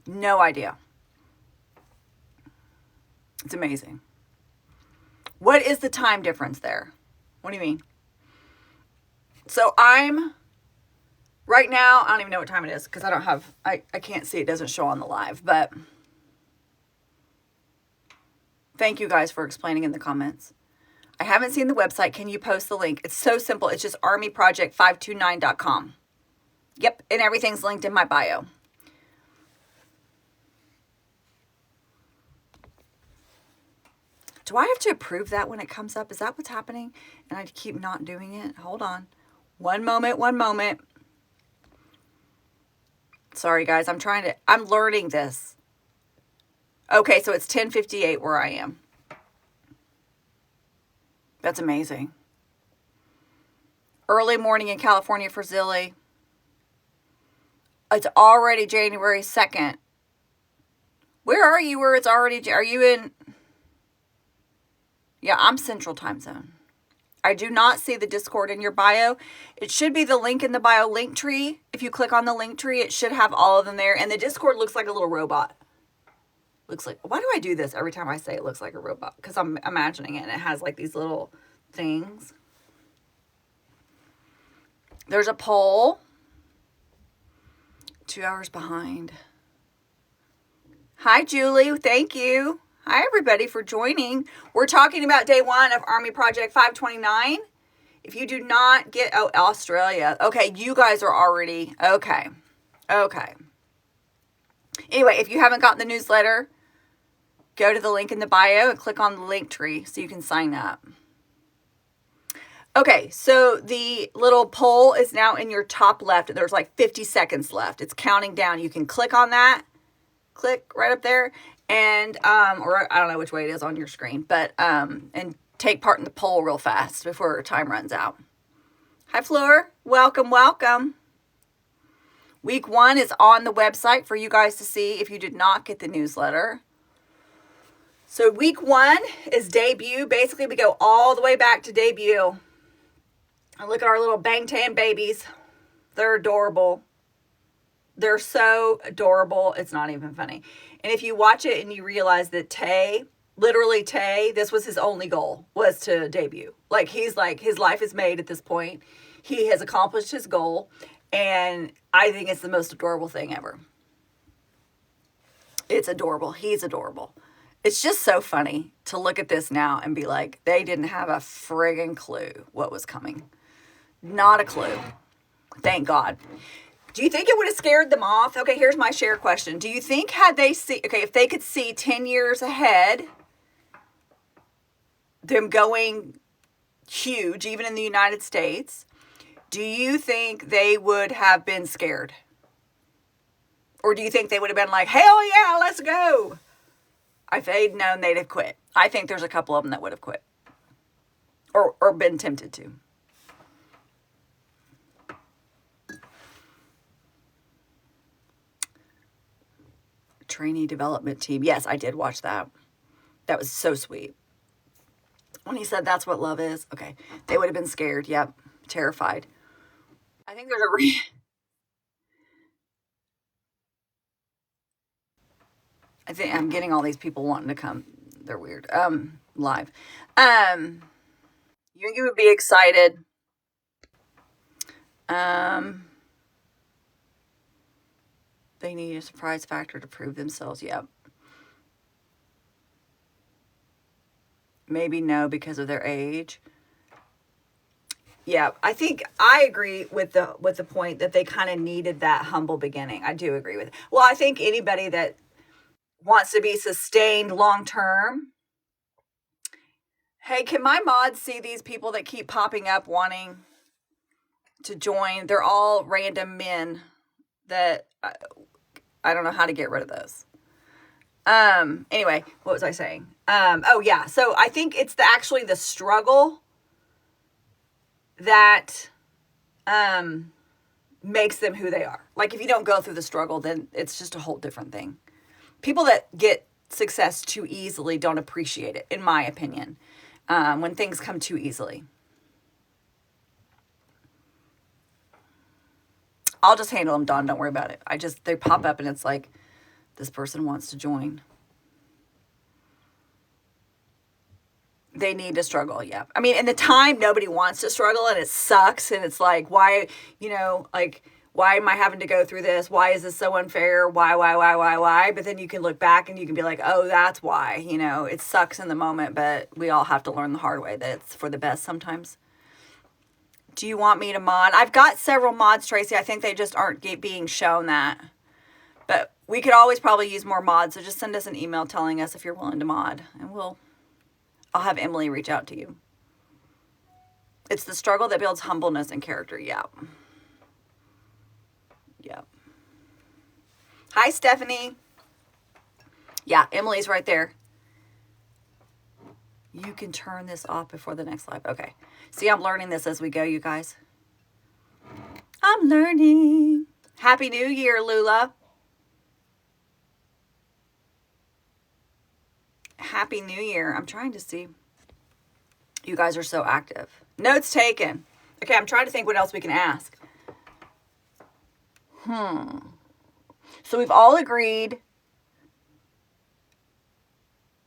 No idea. It's amazing. What is the time difference there? What do you mean? So right now, I don't even know what time it is because I can't see. It doesn't show on the live, but thank you guys for explaining in the comments. I haven't seen the website. Can you post the link? It's so simple. It's just armyproject529.com. Yep, and everything's linked in my bio. Do I have to approve that when it comes up? Is that what's happening? And I keep not doing it? Hold on. One moment. Sorry, guys. I'm learning this. Okay, so it's 10:58 where I am. That's amazing. Early morning in California for Zilly. It's already January 2nd. Where are you where it's already... Are you in... Yeah, I'm Central Time Zone. I do not see the Discord in your bio. It should be the link in the bio link tree. If you click on the link tree, it should have all of them there. And the Discord looks like a little robot. Looks like... Why do I do this every time I say it looks like a robot? Because I'm imagining it and it has these little things. There's a poll. 2 hours behind. Hi, Julie. Thank you. Hi, everybody, for joining. We're talking about day 1 of Army Project 529. If you do not get, oh, Australia. Okay, you guys are already, okay. Anyway, if you haven't gotten the newsletter, go to the link in the bio and click on the link tree so you can sign up. Okay, so the little poll is now in your top left. There's like 50 seconds left. It's counting down. You can click on that. Click right up there. And, or I don't know which way it is on your screen. But, and take part in the poll real fast before time runs out. Hi, Fleur. Welcome, welcome. Week 1 is on the website for you guys to see if you did not get the newsletter. So week 1 is debut. Basically, we go all the way back to debut. And look at our little Bangtan babies. They're adorable. They're so adorable. It's not even funny. And if you watch it and you realize that Tay, literally Tay, this was his only goal, was to debut. Like, he's like, his life is made at this point. He has accomplished his goal. And I think it's the most adorable thing ever. It's adorable. He's adorable. It's just so funny to look at this now and be like, they didn't have a friggin' clue what was coming. Not a clue. Thank God. Do you think it would have scared them off? Okay, here's my share question. Do you think if they could see 10 years ahead, them going huge, even in the United States, do you think they would have been scared? Or do you think they would have been like, hell yeah, let's go? If they'd known, they'd have quit. I think there's a couple of them that would have quit. Or been tempted to. Trainee development team. Yes, I did watch that. That was so sweet. When he said that's what love is. Okay. They would have been scared. Yep. Terrified. I think there's a I think I'm getting all these people wanting to come. They're weird. Live. You would be excited. They need a surprise factor to prove themselves. Yep. Maybe no because of their age. Yeah, I think I agree with the point that they kind of needed that humble beginning. I do agree with it. Well, I think anybody that wants to be sustained long term. Hey, can my mods see these people that keep popping up wanting to join? They're all random men that I don't know how to get rid of those. Anyway, what was I saying? Oh yeah. So I think it's actually the struggle that makes them who they are. Like, if you don't go through the struggle, then it's just a whole different thing. People that get success too easily don't appreciate it, in my opinion, when things come too easily. I'll just handle them, Dawn. Don't worry about it. They pop up and it's like, this person wants to join. They need to struggle, yeah. I mean, in the time, nobody wants to struggle, and it sucks, and it's like, why, why am I having to go through this? Why is this so unfair? Why? But then you can look back, and you can be like, oh, that's why. It sucks in the moment, but we all have to learn the hard way that it's for the best sometimes. Do you want me to mod? I've got several mods, Tracy. I think they just aren't being shown that. But we could always probably use more mods, so just send us an email telling us if you're willing to mod, and I'll have Emily reach out to you. It's the struggle that builds humbleness and character. Yeah. Hi, Stephanie. Yeah, Emily's right there. You can turn this off before the next live. Okay. See, I'm learning this as we go, you guys. I'm learning. Happy New Year, Lula. Happy New Year. I'm trying to see. You guys are so active. Notes taken. Okay, I'm trying to think what else we can ask. So we've all agreed.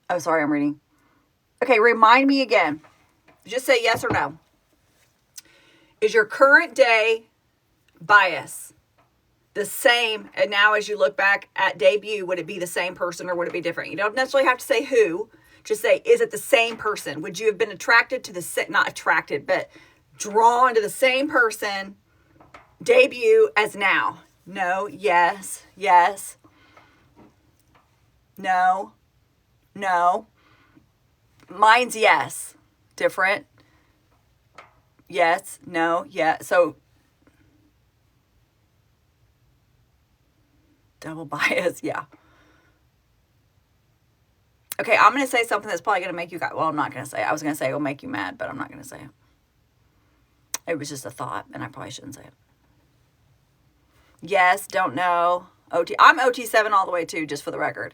Oh, sorry, I'm reading. Okay, remind me again. Just say yes or no. Is your current day bias the same? And now as you look back at debut, would it be the same person or would it be different? You don't necessarily have to say who. Just say, is it the same person? Would you have been attracted to not attracted, but drawn to the same person debut as now? No, yes, yes. No, no. Mine's yes. Different. Yes, no, yeah. So, double bias, yeah. Okay, I'm going to say something that's probably going to make you guys, well, I'm not going to say it. I was going to say it will make you mad, but I'm not going to say it. It was just a thought, and I probably shouldn't say it. Yes, don't know. OT. I'm OT7 all the way too, just for the record.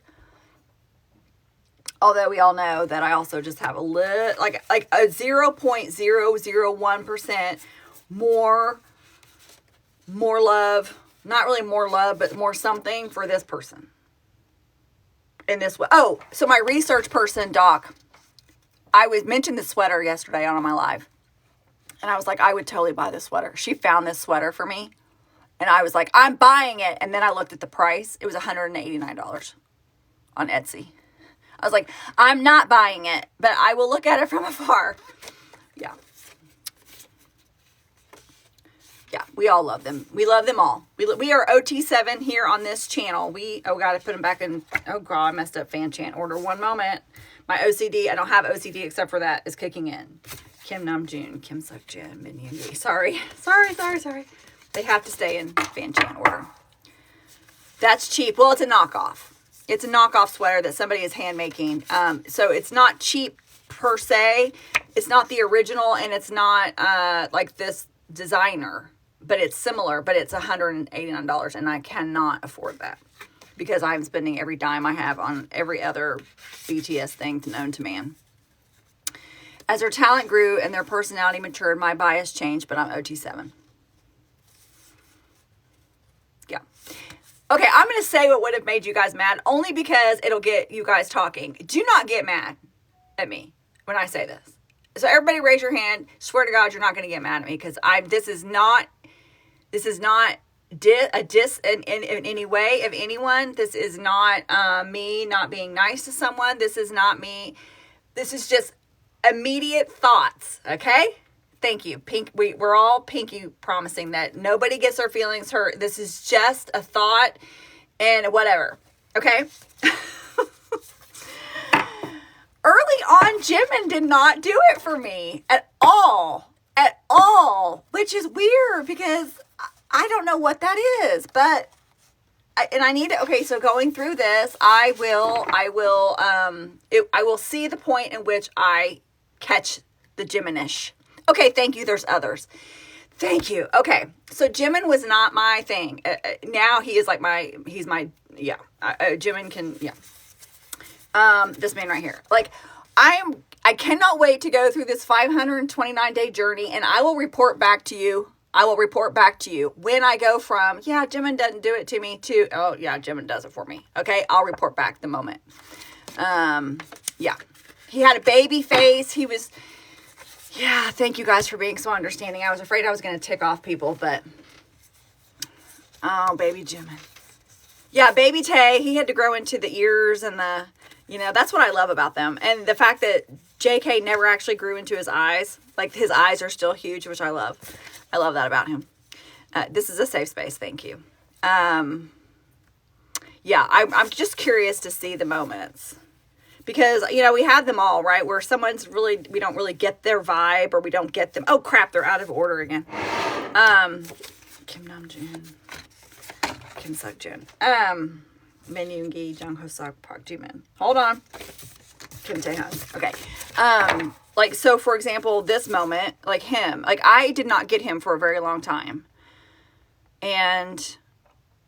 Although we all know that I also just have a little, like a 0.001% more love. Not really more love, but more something for this person. In this way. Oh, so my research person, Doc, I mentioned this sweater yesterday on my live. And I was like, I would totally buy this sweater. She found this sweater for me. And I was like, I'm buying it. And then I looked at the price. It was $189 on Etsy. I was like, I'm not buying it, but I will look at it from afar. Yeah. Yeah, we all love them. We love them all. We are OT7 here on this channel. Oh, God, I put them back in. Oh, God, I messed up fan chant order. One moment. My OCD, I don't have OCD except for that, is kicking in. Kim Namjoon, Kim Suk-jin, Min Yoon-gi. Sorry. They have to stay in fan chant order. That's cheap. Well, it's a knockoff. It's a knockoff sweater that somebody is hand making. So it's not cheap per se. It's not the original, and it's not like this designer. But it's similar, but it's $189, and I cannot afford that because I'm spending every dime I have on every other BTS thing known to man. As their talent grew and their personality matured, my bias changed, but I'm OT7. Yeah. Okay, I'm going to say what would have made you guys mad, only because it'll get you guys talking. Do not get mad at me when I say this. So everybody raise your hand. Swear to God, you're not going to get mad at me because this is not a diss in any way of anyone. This is not me not being nice to someone. This is not me. This is just immediate thoughts. Okay? Thank you. We're all pinky promising that nobody gets their feelings hurt. This is just a thought and whatever. Okay? Early on, Jimin did not do it for me at all, which is weird because I don't know what that is, but I need to. Okay, so going through this, I will see the point in which I catch the Jiminish. Okay, thank you. There's others. Thank you. Okay, so Jimin was not my thing. Now he is like Jimin can, yeah. This man right here. Like, I cannot wait to go through this 529-day journey, and I will report back to you. When I go from, yeah, Jimin doesn't do it to me, to, oh, yeah, Jimin does it for me. Okay, I'll report back the moment. Yeah. He had a baby face. He was, yeah, thank you guys for being so understanding. I was afraid I was going to tick off people, but, oh, baby Jimin. Yeah, baby Tay, he had to grow into the ears and the, that's what I love about them. And the fact that JK never actually grew into his eyes. Like, his eyes are still huge, which I love. I love that about him. This is a safe space. Thank you. Yeah, I'm just curious to see the moments. Because, we have them all, right? Where someone's really, we don't really get their vibe, or we don't get them. Oh, crap, they're out of order again. Kim Namjoon. Kim Suk-jin. Min Yoon-gi, Jung Ho-seok, Park Ji-min. Hold on. Kim Tae-hun. Okay. Like, so, for example, this moment, like him. Like, I did not get him for a very long time. And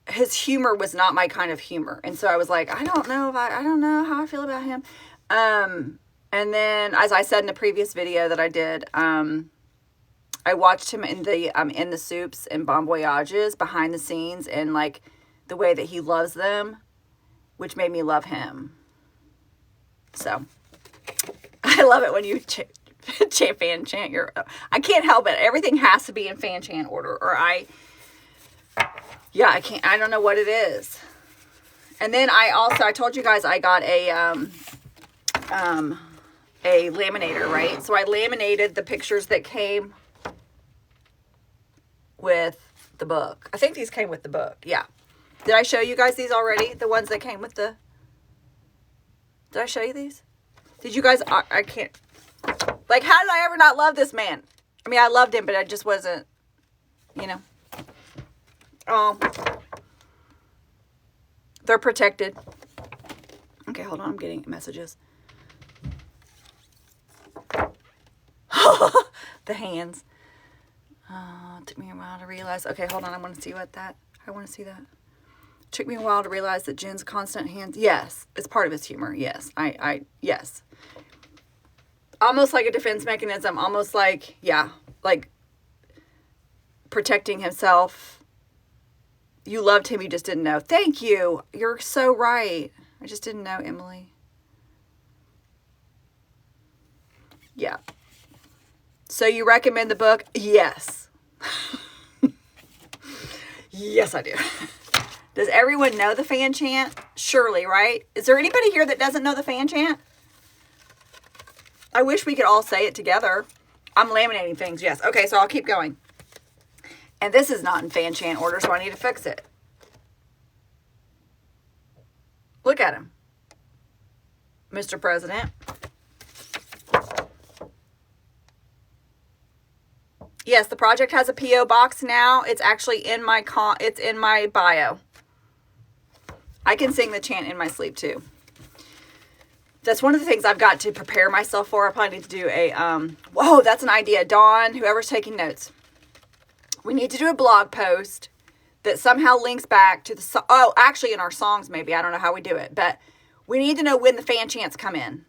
his humor was not my kind of humor. And so I was like, I don't know how I feel about him. And then, as I said in the previous video that I did, I watched him in the soups and Bon Voyages behind the scenes, and like the way that he loves them, which made me love him. So I love it when you fan chant. I can't help it. Everything has to be in fan chant order, or I can't. I don't know what it is. And then I told you guys I got a laminator, right? So I laminated the pictures that came with the book. I think these came with the book. Yeah. Did I show you guys these already? The ones that came with the... Did I show you these? Did you guys... I can't... Like, how did I ever not love this man? I mean, I loved him, but I just wasn't, you know. Oh. They're protected. Okay, hold on. I'm getting messages. The hands. Took me a while to realize. Okay, hold on. I want to see I want to see that. Took me a while to realize that Jen's constant hands. Yes, it's part of his humor. Yes, yes. Almost like a defense mechanism. Almost like, yeah, like protecting himself. You loved him. You just didn't know. Thank you. You're so right. I just didn't know, Emily. Yeah. So you recommend the book? Yes. Yes, I do. Does everyone know the fan chant? Surely, right? Is there anybody here that doesn't know the fan chant? I wish we could all say it together. I'm laminating things, yes. Okay, so I'll keep going. And this is not in fan chant order, so I need to fix it. Look at him. Mr. President. Yes, the project has a P.O. box now. It's actually in my bio. I can sing the chant in my sleep too. That's one of the things I've got to prepare myself for. I probably need to do a, whoa, that's an idea. Dawn, whoever's taking notes. We need to do a blog post that somehow links back to the, actually in our songs maybe. I don't know how we do it. But we need to know when the fan chants come in.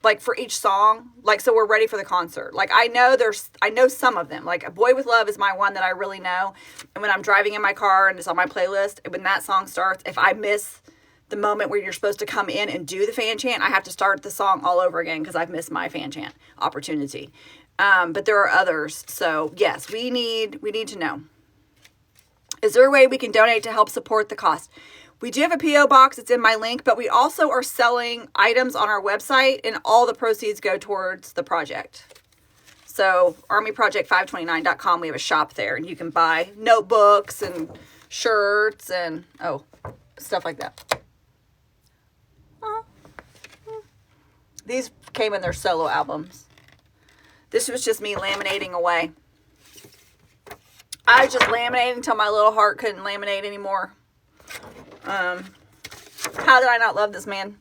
Like for each song, like so we're ready for the concert. Like I know some of them. Like A Boy With Love is my one that I really know. And when I'm driving in my car and it's on my playlist, and when that song starts, if I miss the moment where you're supposed to come in and do the fan chant, I have to start the song all over again because I've missed my fan chant opportunity. But there are others. So yes, we need to know. Is there a way we can donate to help support the cost? We do have a P.O. box. It's in my link, but we also are selling items on our website, and all the proceeds go towards the project. So armyproject529.com, we have a shop there, and you can buy notebooks and shirts and, stuff like that. These came in their solo albums. This was just me laminating away. I was just laminating until my little heart couldn't laminate anymore. How did I not love this man?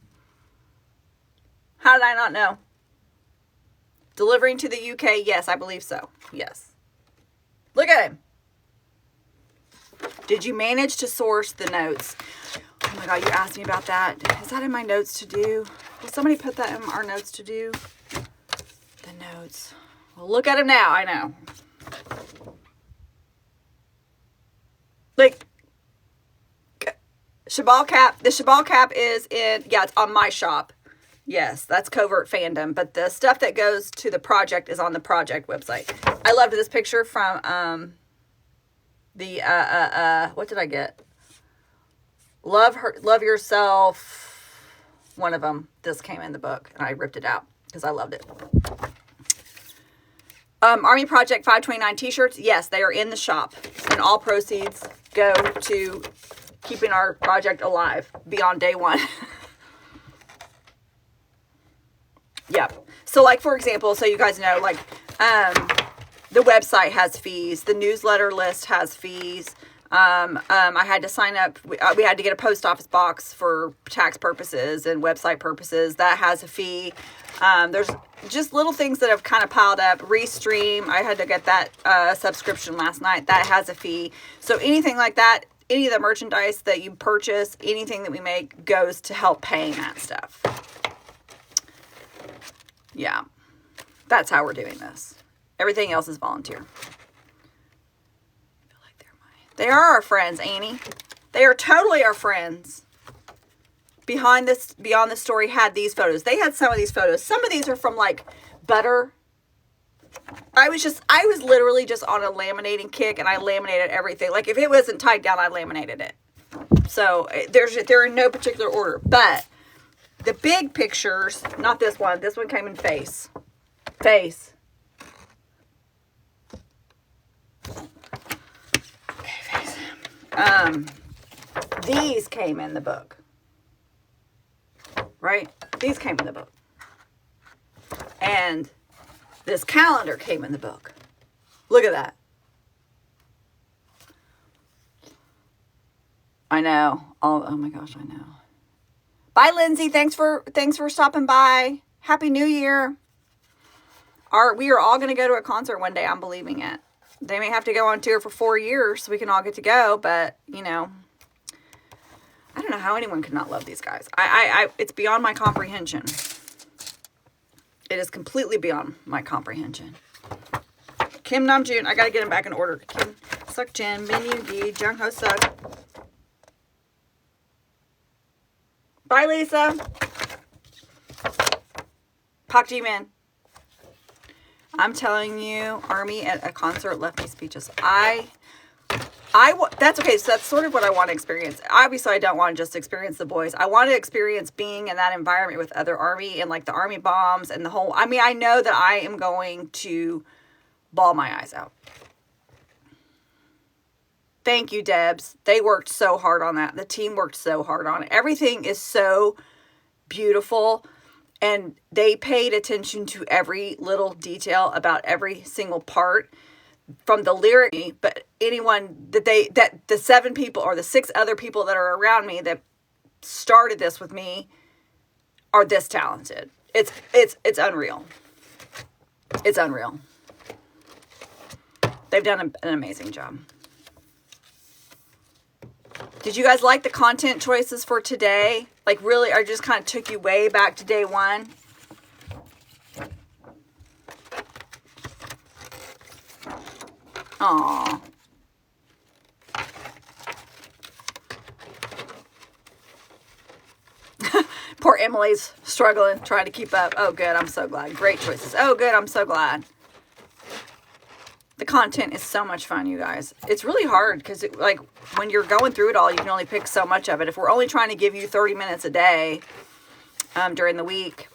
How did I not know? Delivering to the UK? Yes, I believe so. Yes. Look at him. Did you manage to source the notes? Oh my God, you asked me about that. Is that in my notes to do? Will somebody put that in our notes to do? The notes. Well, look at him now. I know. Like, Shabal cap. The Shabal cap is in, it's on my shop. Yes, that's covert fandom. But the stuff that goes to the project is on the project website. I loved this picture from what did I get? Love Yourself. One of them. This came in the book, and I ripped it out because I loved it. Army Project 529 t-shirts. Yes, they are in the shop, and all proceeds go to keeping our project alive beyond day one. Yep. So like, for example, so you guys know, like, the website has fees. The newsletter list has fees. I had to sign up. We had to get a post office box for tax purposes and website purposes. That has a fee. There's just little things that have kind of piled up. Restream. I had to get that subscription last night. That has a fee. So anything like that, any of the merchandise that you purchase, anything that we make goes to help paying that stuff. Yeah. That's how we're doing this. Everything else is volunteer. They are our friends, Annie. They are totally our friends. Beyond the Story had these photos. They had some of these photos. Some of these are from like Butter I was literally just on a laminating kick, and I laminated everything. Like, if it wasn't tied down, I laminated it. So they're in no particular order. But the big pictures, not this one. This one came in face. Face. Okay, face. These came in the book. Right? These came in the book. And this calendar came in the book. Look at that. I know. Oh my gosh, I know. Bye, Lindsay. Thanks for stopping by. Happy New Year. We are all going to go to a concert one day. I'm believing it. They may have to go on tour for 4 years so we can all get to go, but you know, I don't know how anyone could not love these guys. It's beyond my comprehension. It is completely beyond my comprehension. Kim Namjoon, I gotta get him back in order. Kim Suk Jin, Min Yoongi, Jung Ho Suk. Bye, Lisa. Pak Ji Min. I'm telling you, Army at a concert left me speechless. That's okay. So that's sort of what I want to experience. Obviously, I don't want to just experience the boys. I want to experience being in that environment with other Army and like the Army bombs and the whole. I mean, I know that I am going to bawl my eyes out. Thank you, Debs. They worked so hard on that. The team worked so hard on it. Everything is so beautiful. And they paid attention to every little detail about every single part. From the lyric, but anyone that the 7 people or the 6 other people that are around me that started this with me are this talented. It's unreal. It's unreal. They've done an amazing job. Did you guys like the content choices for today? Like, really, I just kind of took you way back to day one. Aww. Poor Emily's struggling, trying to keep up. Oh, good. I'm so glad. Great choices. Oh, good. I'm so glad. The content is so much fun, you guys. It's really hard because, like, when you're going through it all, you can only pick so much of it. If we're only trying to give you 30 minutes a day during the week,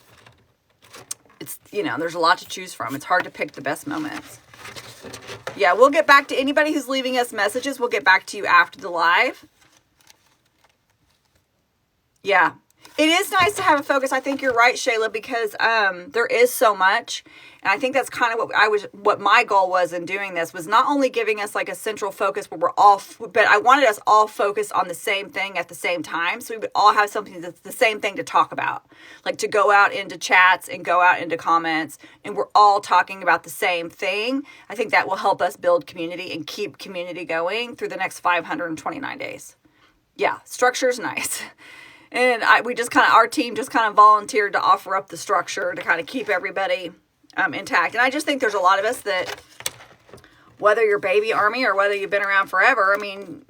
it's, you know, there's a lot to choose from. It's hard to pick the best moments. Yeah, we'll get back to anybody who's leaving us messages. We'll get back to you after the live. Yeah. It is nice to have a focus. I think you're right, Shayla, because there is so much. And I think that's kind of what my goal was in doing this, was not only giving us like a central focus where we're all, but I wanted us all focused on the same thing at the same time. So we would all have something that's the same thing to talk about, like to go out into chats and go out into comments, and we're all talking about the same thing. I think that will help us build community and keep community going through the next 529 days. Yeah, structure's nice. And our team just kind of volunteered to offer up the structure to kind of keep everybody intact. And I just think there's a lot of us that, whether you're baby Army or whether you've been around forever, I mean,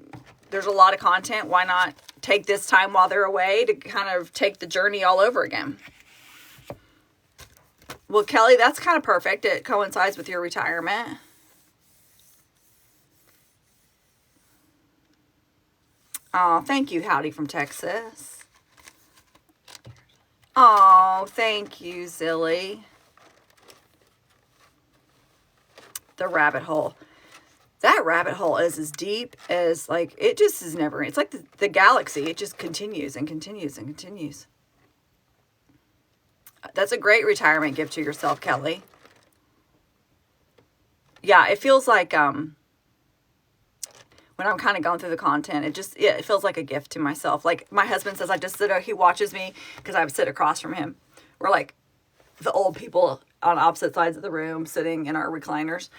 there's a lot of content. Why not take this time while they're away to kind of take the journey all over again? Well, Kelly, that's kind of perfect. It coincides with your retirement. Oh, thank you, Howdy from Texas. Oh, thank you, Zilly. The rabbit hole. That rabbit hole is as deep as, like, it just is never, it's like the galaxy. It just continues and continues and continues. That's a great retirement gift to yourself, Kelly. Yeah, it feels like, when I'm kind of going through the content, it feels like a gift to myself. Like my husband says, I just sit there, he watches me because I sit across from him. We're like the old people on opposite sides of the room sitting in our recliners.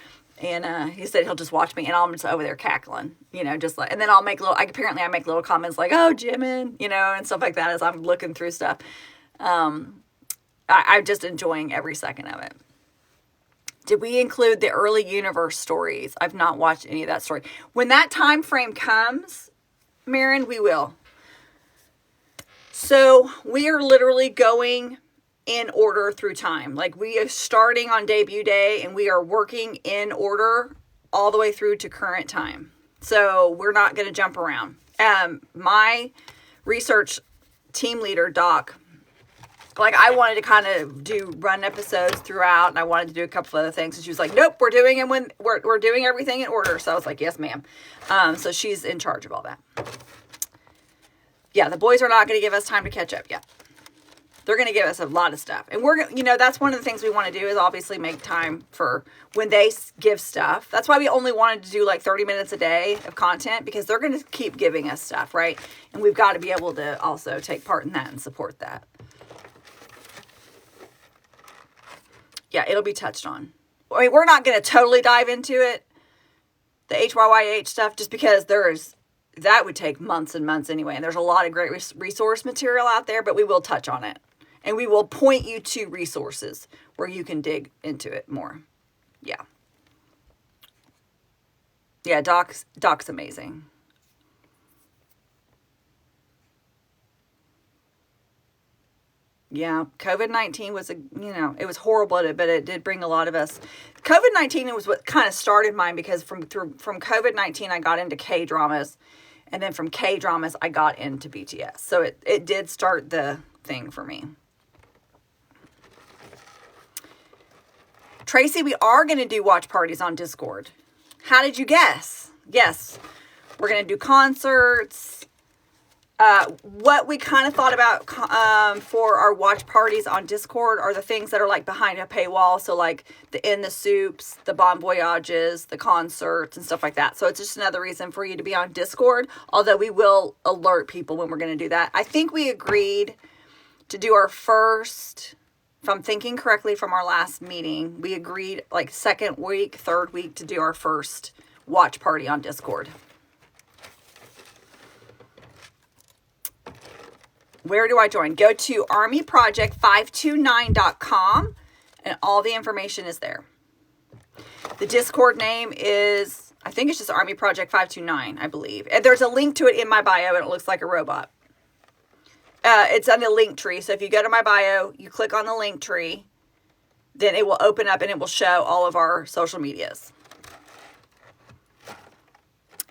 And he said he'll just watch me and I'm just over there cackling, you know, just like, and then I make little comments like, oh, Jimin, you know, and stuff like that as I'm looking through stuff. I'm just enjoying every second of it. Did we include the early universe stories? I've not watched any of that story. When that time frame comes, Marin, we will. So we are literally going in order through time. Like we are starting on debut day and we are working in order all the way through to current time. So we're not going to jump around. My research team leader, Doc, like I wanted to kind of run episodes throughout, and I wanted to do a couple of other things. And she was like, "Nope, we're doing it when we're doing everything in order." So I was like, "Yes, ma'am." So she's in charge of all that. Yeah, the boys are not going to give us time to catch up yet. They're going to give us a lot of stuff. And we're, that's one of the things we want to do is obviously make time for when they give stuff. That's why we only wanted to do like 30 minutes a day of content, because they're going to keep giving us stuff, right? And we've got to be able to also take part in that and support that. Yeah, it'll be touched on. I mean, we're not going to totally dive into it, the HYYH stuff, just because that would take months and months anyway. And there's a lot of great resource material out there, but we will touch on it. And we will point you to resources where you can dig into it more. Yeah. Yeah, Doc's amazing. Yeah, COVID-19 was it was horrible, but it did bring a lot of us. COVID-19 was what kind of started mine, because from COVID-19 I got into K-dramas, and then from K-dramas I got into BTS. So it did start the thing for me. Tracy, we are going to do watch parties on Discord. How did you guess? Yes, we're going to do concerts. What we kind of thought about for our watch parties on Discord are the things that are like behind a paywall. So like the soups, the Bon Voyages, the concerts and stuff like that. So it's just another reason for you to be on Discord. Although we will alert people when we're going to do that. I think we agreed to do our first, if I'm thinking correctly from our last meeting, we agreed like second week, third week to do our first watch party on Discord. Where do I join? Go to armyproject529.com and all the information is there. The Discord name is, I think it's just Army Project 529, I believe. And there's a link to it in my bio and it looks like a robot. It's on the link tree. So if you go to my bio, you click on the link tree, then it will open up and it will show all of our social medias.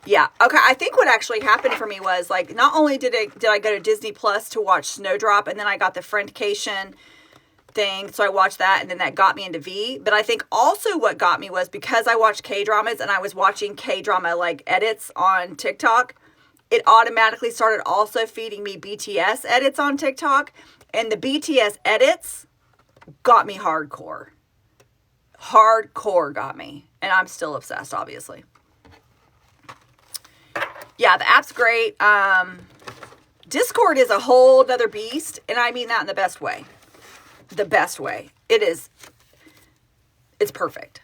Yeah. Okay. I think what actually happened for me was like, not only did I go to Disney Plus to watch Snowdrop, and then I got the Friendcation thing. So I watched that, and then that got me into V. But I think also what got me was because I watched K-dramas and I was watching K-drama like edits on TikTok, it automatically started also feeding me BTS edits on TikTok. And the BTS edits got me hardcore. Hardcore got me. And I'm still obsessed, obviously. Yeah, the app's great. Discord is a whole nother beast, and I mean that in the best way. The best way. It's perfect.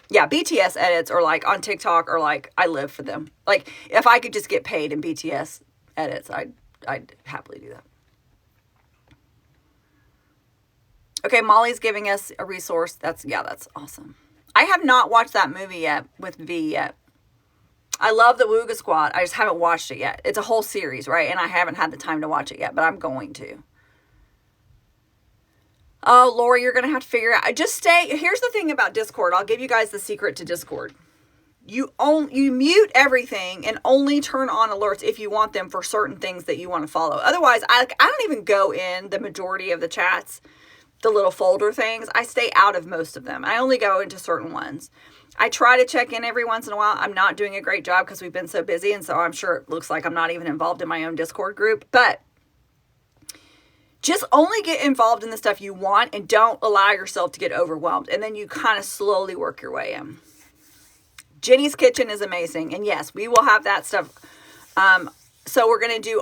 Yeah, BTS edits are like on TikTok are like, I live for them. Like, if I could just get paid in BTS edits, I'd happily do that. Okay, Molly's giving us a resource. That's awesome. I have not watched that movie yet with V yet. I love the Wooga Squad. I just haven't watched it yet. It's a whole series, right? And I haven't had the time to watch it yet, but I'm going to. Oh, Lori, you're going to have to figure out. Just stay. Here's the thing about Discord. I'll give you guys the secret to Discord. You mute everything and only turn on alerts if you want them for certain things that you want to follow. Otherwise, I don't even go in the majority of the chats, the little folder things. I stay out of most of them. I only go into certain ones. I try to check in every once in a while. I'm not doing a great job because we've been so busy. And so I'm sure it looks like I'm not even involved in my own Discord group. But just only get involved in the stuff you want and don't allow yourself to get overwhelmed. And then you kind of slowly work your way in. Jenny's Kitchen is amazing. And yes, we will have that stuff. So we're going to do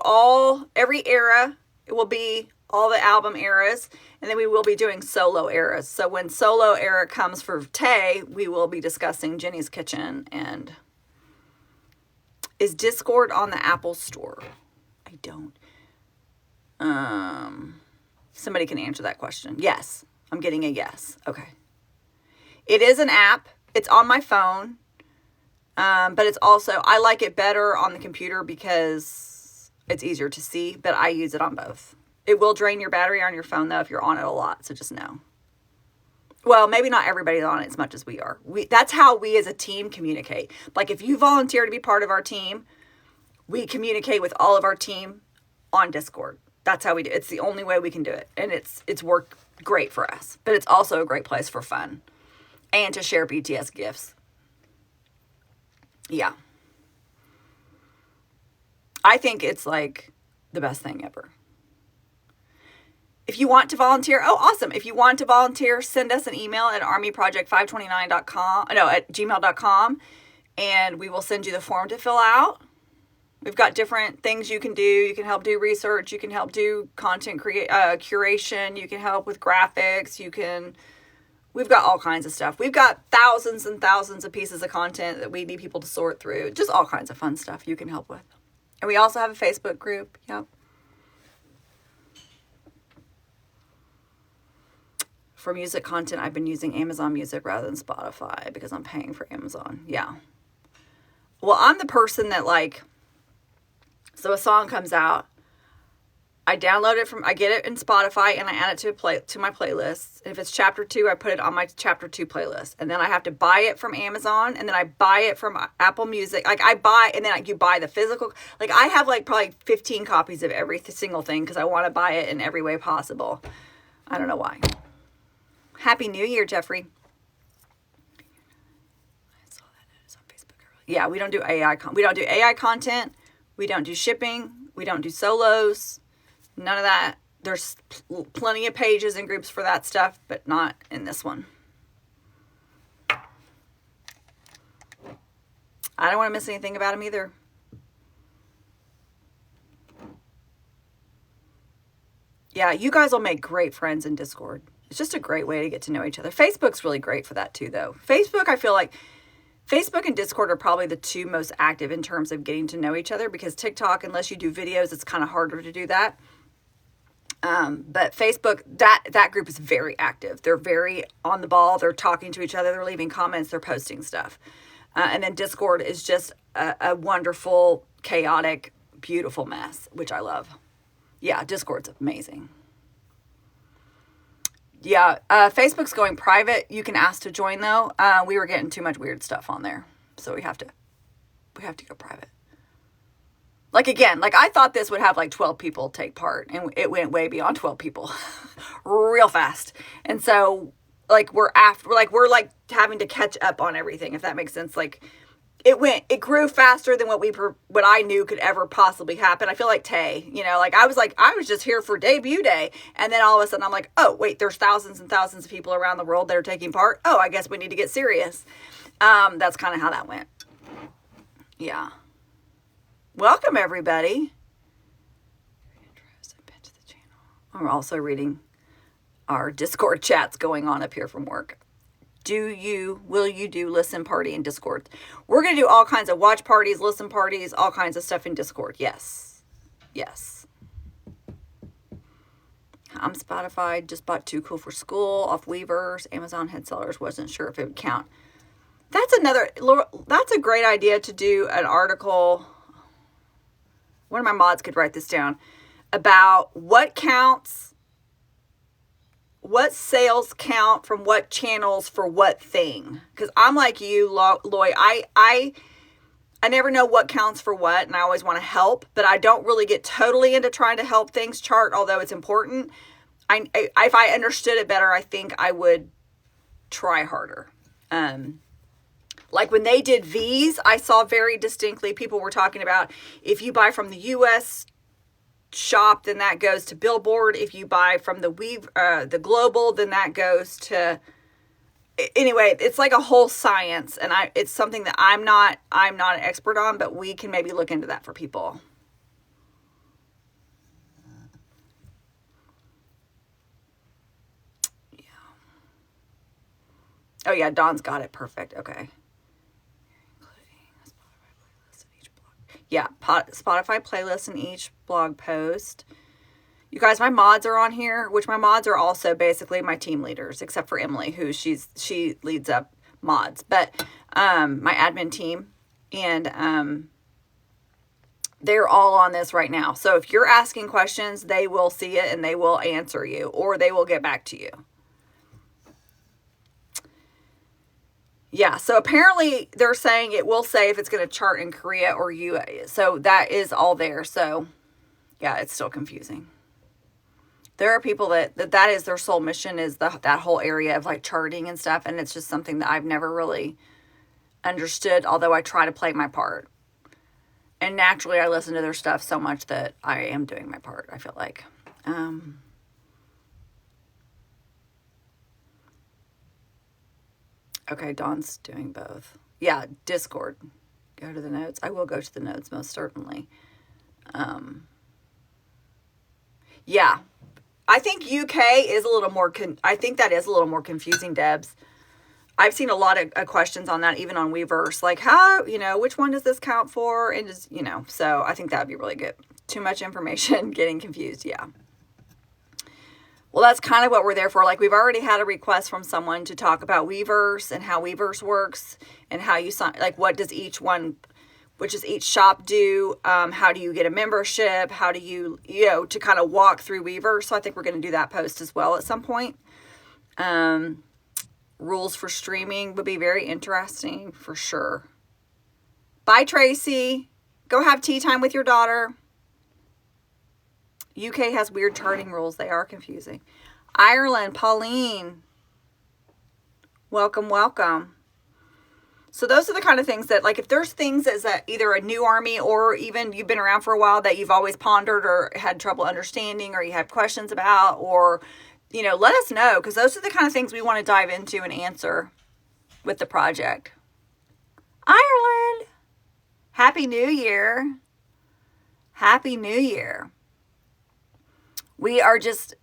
every era. It will be all the album eras. And then we will be doing solo eras. So when solo era comes for Tay, we will be discussing Jenny's Kitchen. And is Discord on the Apple Store? I don't. Somebody can answer that question. Yes. I'm getting a yes. Okay. It is an app. It's on my phone. But it's also, I like it better on the computer because it's easier to see, but I use it on both. It will drain your battery on your phone, though, if you're on it a lot. So just know. Well, maybe not everybody's on it as much as we are. That's how we as a team communicate. Like if you volunteer to be part of our team, we communicate with all of our team on Discord. That's how we do it. It's the only way we can do it. And it's worked great for us. But it's also a great place for fun and to share BTS gifts. Yeah. I think it's like the best thing ever. If you want to volunteer, oh, awesome. If you want to volunteer, send us an email at armyproject529.com, at gmail.com, and we will send you the form to fill out. We've got different things you can do. You can help do research. You can help do content curation. You can help with graphics. We've got all kinds of stuff. We've got thousands and thousands of pieces of content that we need people to sort through. Just all kinds of fun stuff you can help with. And we also have a Facebook group. Yep. For music content, I've been using Amazon Music rather than Spotify because I'm paying for Amazon. Yeah. Well, I'm the person that so a song comes out, I download it I get it in Spotify and I add it to my playlist. If it's chapter 2, I put it on my chapter 2 playlist. And then I have to buy it from Amazon, and then I buy it from Apple Music. You buy the physical. I have probably 15 copies of every single thing because I want to buy it in every way possible. I don't know why. Happy New Year, Jeffrey. I saw that notice on Facebook earlier. Yeah, we don't do AI. We don't do AI content. We don't do shipping. We don't do solos. None of that. There's plenty of pages and groups for that stuff, but not in this one. I don't want to miss anything about them either. Yeah, you guys will make great friends in Discord. It's just a great way to get to know each other. Facebook's really great for that too, though. Facebook, I feel like Facebook and Discord are probably the two most active in terms of getting to know each other, because TikTok, unless you do videos, it's kind of harder to do that. But Facebook, that group is very active. They're very on the ball. They're talking to each other. They're leaving comments. They're posting stuff. And then Discord is just a wonderful, chaotic, beautiful mess, which I love. Yeah, Discord's amazing. Yeah, Facebook's going private. You can ask to join, though. We were getting too much weird stuff on there, so we have to go private. I thought this would have 12 people take part, and it went way beyond 12 people real fast. And so we're having to catch up on everything, if that makes sense. It grew faster than what I knew could ever possibly happen. I feel like Tay, I was just here for debut day. And then all of a sudden I'm like, oh, wait, there's thousands and thousands of people around the world that are taking part. Oh, I guess we need to get serious. That's kind of how that went. Yeah. Welcome, everybody. I'm also reading our Discord chats going on up here from work. Will you do listen party in Discord? We're going to do all kinds of watch parties, listen parties, all kinds of stuff in Discord. Yes. I'm Spotify. Just bought Too Cool for School off Weavers. Amazon head sellers. Wasn't sure if it would count. That's a great idea to do an article. One of my mods could write this down about what sales count from what channels for what thing. Because I'm like you, Loy. I never know what counts for what, and I always want to help, but I don't really get totally into trying to help things chart, although it's important. If I understood it better, I think I would try harder. When they did V's, I saw very distinctly people were talking about if you buy from the U.S. shop, then that goes to Billboard. If you buy from the Global, then that goes to. Anyway, it's like a whole science, and it's something that I'm not an expert on, but we can maybe look into that for people. Yeah. Oh yeah, Dawn's got it perfect. Okay. Yeah, Spotify playlist in each blog post. You guys, my mods are on here, which my mods are also basically my team leaders, except for Emily, who she leads up mods. But my admin team, and They're all on this right now. So if you're asking questions, they will see it and they will answer you, or they will get back to you. Yeah, so apparently they're saying it will say if it's going to chart in Korea or UA. So that is all there. So yeah, it's still confusing. There are people that is their sole mission, is that whole area of like charting and stuff. And it's just something that I've never really understood, although I try to play my part. And naturally, I listen to their stuff so much that I am doing my part, I feel like. Okay, Dawn's doing both. Yeah, Discord. Go to the notes. I will go to the notes, most certainly. Yeah. I think UK is a little more, I think that is a little more confusing, Debs. I've seen a lot of questions on that, even on Weverse, like how, which one does this count for? And just, so I think that'd be really good. Too much information, getting confused. Yeah. Well, that's kind of what we're there for. Like, we've already had a request from someone to talk about Weverse and how Weverse works and how you sign, like, what does each shop do? How do you get a membership? How do you, to kind of walk through Weverse. So I think we're going to do that post as well at some point. Rules for streaming would be very interesting for sure. Bye, Tracy. Go have tea time with your daughter. UK has weird charting rules. They are confusing. Ireland, Pauline. Welcome, welcome. So those are the kind of things that, like, if there's things as either a new army or even you've been around for a while that you've always pondered or had trouble understanding or you have questions about, or let us know, because those are the kind of things we want to dive into and answer with the project. Ireland, Happy New Year. Happy New Year. We are just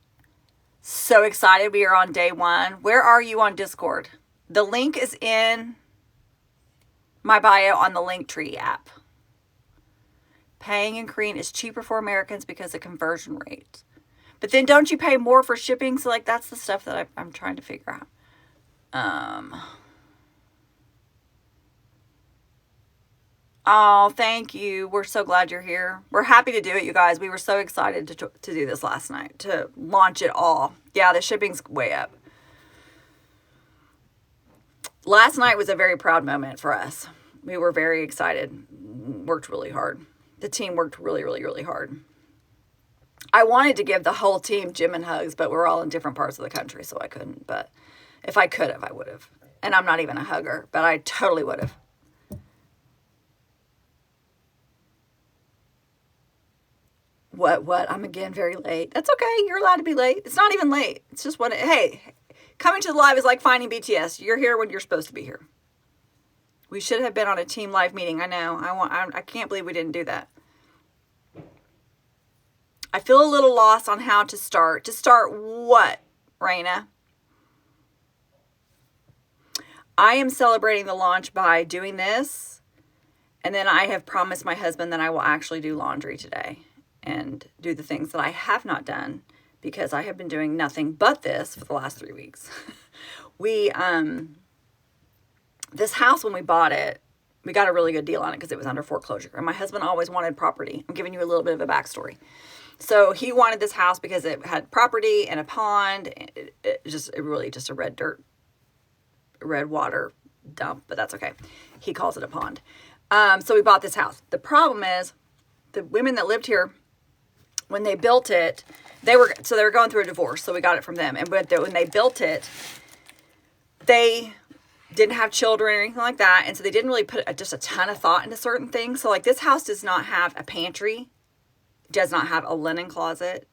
so excited. We are on day 1. Where are you on Discord? The link is in my bio on the Linktree app. Paying in Korean is cheaper for Americans because of conversion rate. But then don't you pay more for shipping? So, like, that's the stuff that I'm trying to figure out. Oh, thank you. We're so glad you're here. We're happy to do it, you guys. We were so excited to do this last night, to launch it all. Yeah, the shipping's way up. Last night was a very proud moment for us. We were very excited. Worked really hard. The team worked really, really, really hard. I wanted to give the whole team gym and hugs, but we're all in different parts of the country, so I couldn't. But if I could have, I would have. And I'm not even a hugger, but I totally would have. What? I'm again very late. That's okay. You're allowed to be late. It's not even late. It's just hey, coming to the live is like finding BTS. You're here when you're supposed to be here. We should have been on a team live meeting. I know. I can't believe we didn't do that. I feel a little lost on how to start. To start what, Raina? I am celebrating the launch by doing this. And then I have promised my husband that I will actually do laundry today and do the things that I have not done because I have been doing nothing but this for the last 3 weeks. This house, when we bought it, we got a really good deal on it because it was under foreclosure. And my husband always wanted property. I'm giving you a little bit of a backstory. So he wanted this house because it had property and a pond. It really just a red water dump, but that's okay. He calls it a pond. So we bought this house. The problem is the women that lived here, when they built it, they were going through a divorce. So we got it from them. And when they built it, they didn't have children or anything like that. And so they didn't really put just a ton of thought into certain things. So like this house does not have a pantry, does not have a linen closet.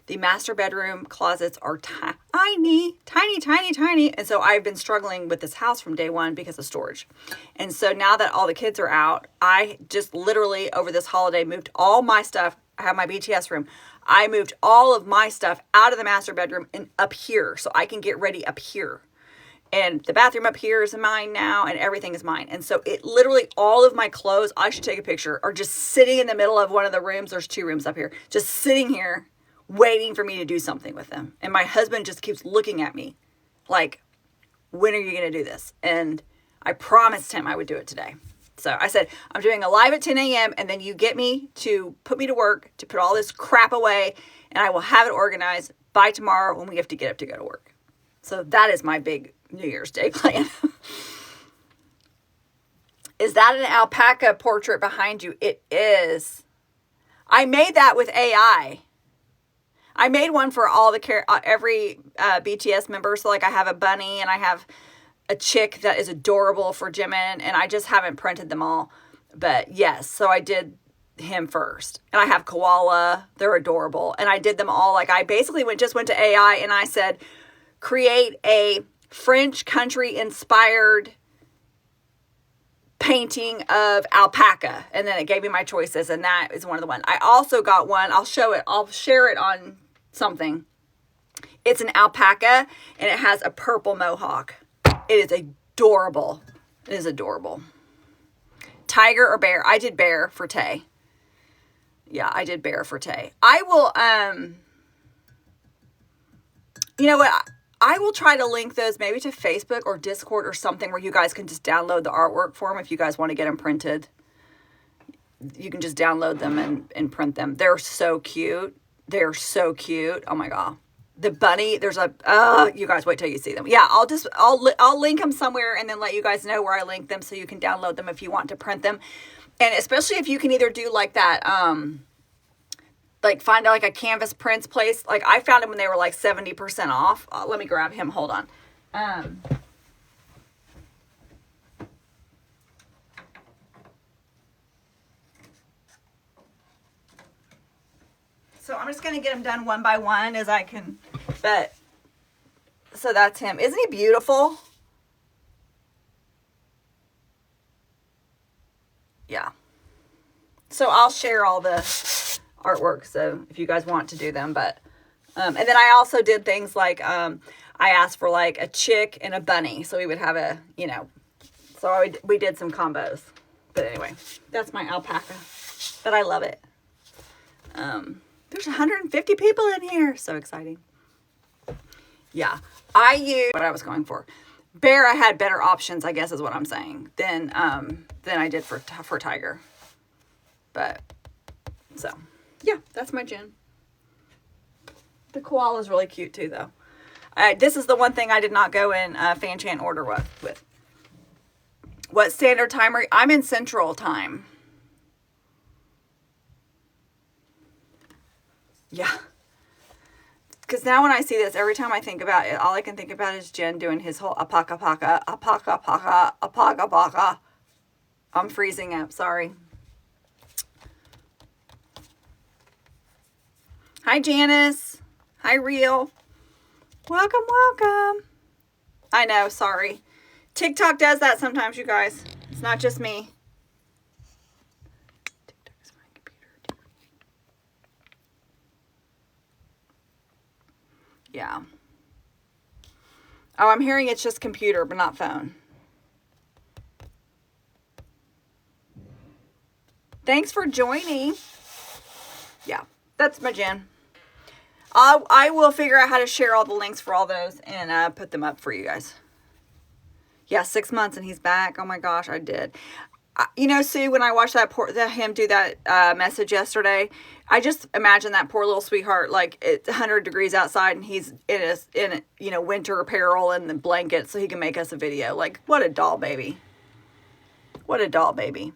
The master bedroom closets are tiny. And so I've been struggling with this house from day one because of storage. And so now that all the kids are out, I just literally over this holiday moved all my stuff. I have my BTS room. I moved all of my stuff out of the master bedroom and up here so I can get ready up here. And the bathroom up here is mine now and everything is mine. And so it literally, all of my clothes, I should take a picture, are just sitting in the middle of one of the rooms. There's 2 rooms up here, just sitting here waiting for me to do something with them. And my husband just keeps looking at me like, when are you going to do this? And I promised him I would do it today. So I said, I'm doing a live at 10 a.m. and then you get me to put me to work to put all this crap away, and I will have it organized by tomorrow when we have to get up to go to work. So that is my big New Year's Day plan. Is that an alpaca portrait behind you? It is. I made that with AI. I made one for all the every BTS member. So like I have a bunny and I have a chick that is adorable for Jimin, and I just haven't printed them all. But yes, so I did him first. And I have koala. They're adorable. And I did them all. Like I basically just went to AI and I said, create a French country inspired painting of alpaca, and then it gave me my choices, and that is one of the ones. I also got one. I'll share it on something. It's an alpaca and it has a purple mohawk. It is adorable. It is adorable. Tiger or bear? I did bear for Tay. Yeah, I did bear for Tay. I will you know what? I will try to link those maybe to Facebook or Discord or something where you guys can just download the artwork for them if you guys want to get them printed. You can just download them and print them. They're so cute. They're so cute. Oh my God. The bunny, there's you guys wait till you see them. Yeah, I'll link them somewhere and then let you guys know where I link them so you can download them if you want to print them. And especially if you can either do like that, like find like a canvas prints place. Like I found them when they were like 70% off. Let me grab him. Hold on. So I'm just going to get them done one by one as I can. But so that's him. Isn't he beautiful? Yeah. So I'll share all the artwork, so if you guys want to do them. But and then I also did things like I asked for like a chick and a bunny, so we would have a, you know, so we did some combos. But anyway, that's my alpaca, but I love it. There's 150 people in here, so exciting. Yeah, I used what I was going for. Bear, I had better options, I guess is what I'm saying, than I did for Tiger. But so yeah, that's my gin. The koala is really cute too, though. This is the one thing I did not go in Fanchant order with. What standard time I'm in Central Time. Yeah. Because now when I see this, every time I think about it, all I can think about is Jen doing his whole apaka paka. I'm freezing up, sorry. Hi, Janice. Hi, Real. Welcome, welcome. I know, sorry. TikTok does that sometimes, you guys. It's not just me. TikTok is my computer. Yeah. Oh, I'm hearing it's just computer, but not phone. Thanks for joining. Yeah, that's my gin. I will figure out how to share all the links for all those and put them up for you guys. Yeah, 6 months and he's back. Oh my gosh, I did. You know, Sue, when I watched him do that message yesterday, I just imagine that poor little sweetheart, like it's 100 degrees outside and he's in winter apparel and the blanket so he can make us a video. Like, what a doll baby. What a doll baby.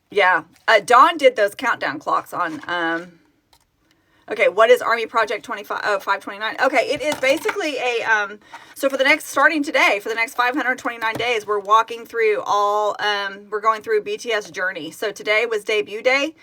Yeah. Dawn did those countdown clocks on, okay, what is Army Project 529? Okay, it is basically so for the next, starting today, for the next 529 days, we're walking through we're going through BTS journey. So today was debut day,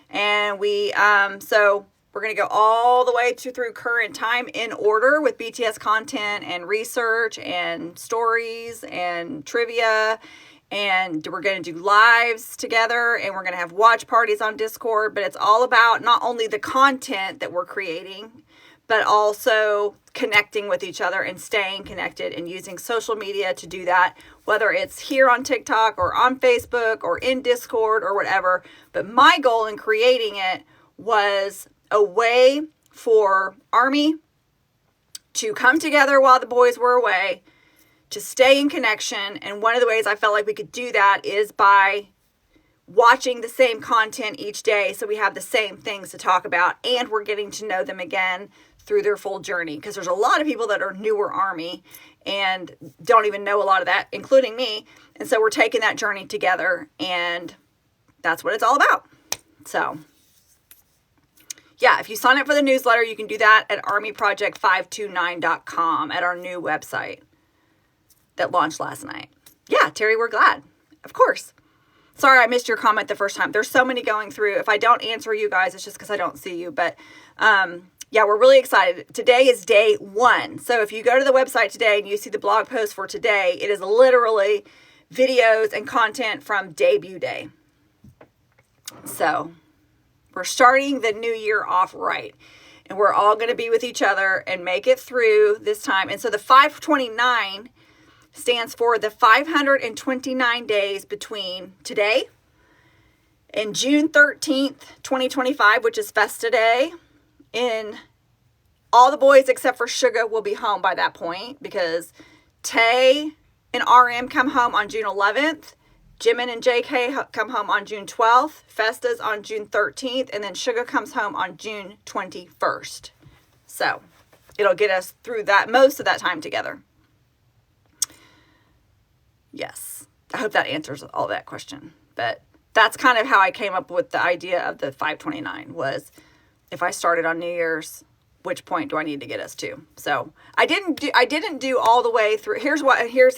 and so we're going to go all the way through current time in order with BTS content and research and stories and trivia. And we're going to do lives together, and we're going to have watch parties on Discord, but it's all about not only the content that we're creating, but also connecting with each other and staying connected and using social media to do that, whether it's here on TikTok or on Facebook or in Discord or whatever. But my goal in creating it was a way for Army to come together while the boys were away, to stay in connection. And one of the ways I felt like we could do that is by watching the same content each day, so we have the same things to talk about, and we're getting to know them again through their full journey, because there's a lot of people that are newer Army and don't even know a lot of that, including me. And so we're taking that journey together, and that's what it's all about. So yeah, if you sign up for the newsletter, you can do that at armyproject529.com, at our new website that launched last night. Yeah, Terry, we're glad. Of course. Sorry, I missed your comment the first time. There's so many going through. If I don't answer you guys, it's just because I don't see you. But yeah, we're really excited. Today is day 1. So if you go to the website today and you see the blog post for today, it is literally videos and content from debut day. So we're starting the new year off right. And we're all going to be with each other and make it through this time. And so the 529 stands for the 529 days between today and June 13th, 2025, which is Festa Day. And all the boys except for Sugar will be home by that point, because Tay and RM come home on June 11th. Jimin and JK come home on June 12th. Festa's on June 13th. And then Sugar comes home on June 21st. So it'll get us through that, most of that time together. Yes, I hope that answers all that question. But that's kind of how I came up with the idea of the 529, was if I started on New Year's, which point do I need to get us to? So I didn't do all the way through. Here's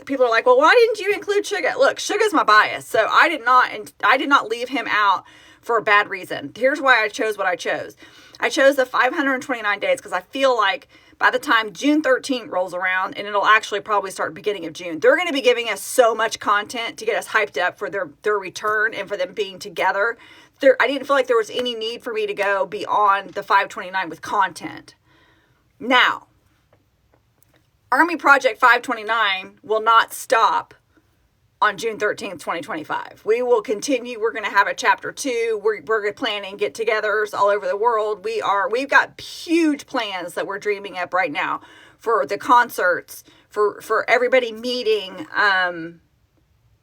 people are like, well, why didn't you include Sugar? Look, Sugar's my bias. So I did not leave him out for a bad reason. Here's why I chose what I chose. I chose the 529 days because I feel like by the time June 13th rolls around, and it'll actually probably start beginning of June, they're going to be giving us so much content to get us hyped up for their return and for them being together. I didn't feel like there was any need for me to go beyond the 529 with content. Now, Army Project 529 will not stop on June 13th, 2025. We will continue. We're going to have a chapter 2. We're planning get-togethers all over the world. We've got huge plans that we're dreaming up right now for the concerts, for everybody meeting,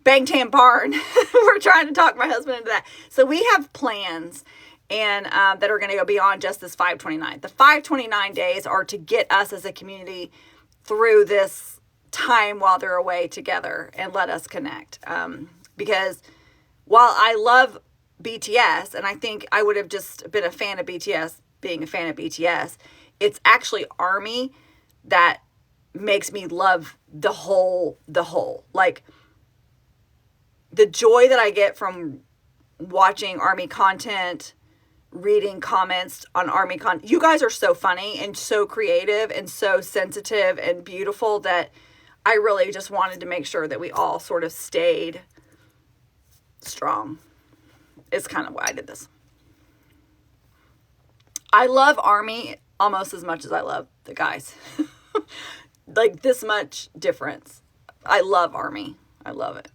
Bangtan Barn. We're trying to talk my husband into that. So we have plans and that are going to go beyond just this 529. The 529 days are to get us as a community through this time while they're away together and let us connect. Because while I love BTS, and I think I would have just been a fan of BTS, being a fan of BTS, it's actually Army that makes me love the whole. Like, the joy that I get from watching Army content, reading comments on Army content. You guys are so funny and so creative and so sensitive and beautiful that I really just wanted to make sure that we all sort of stayed strong. It's kind of why I did this. I love Army almost as much as I love the guys. Like, this much difference. I love Army. I love it.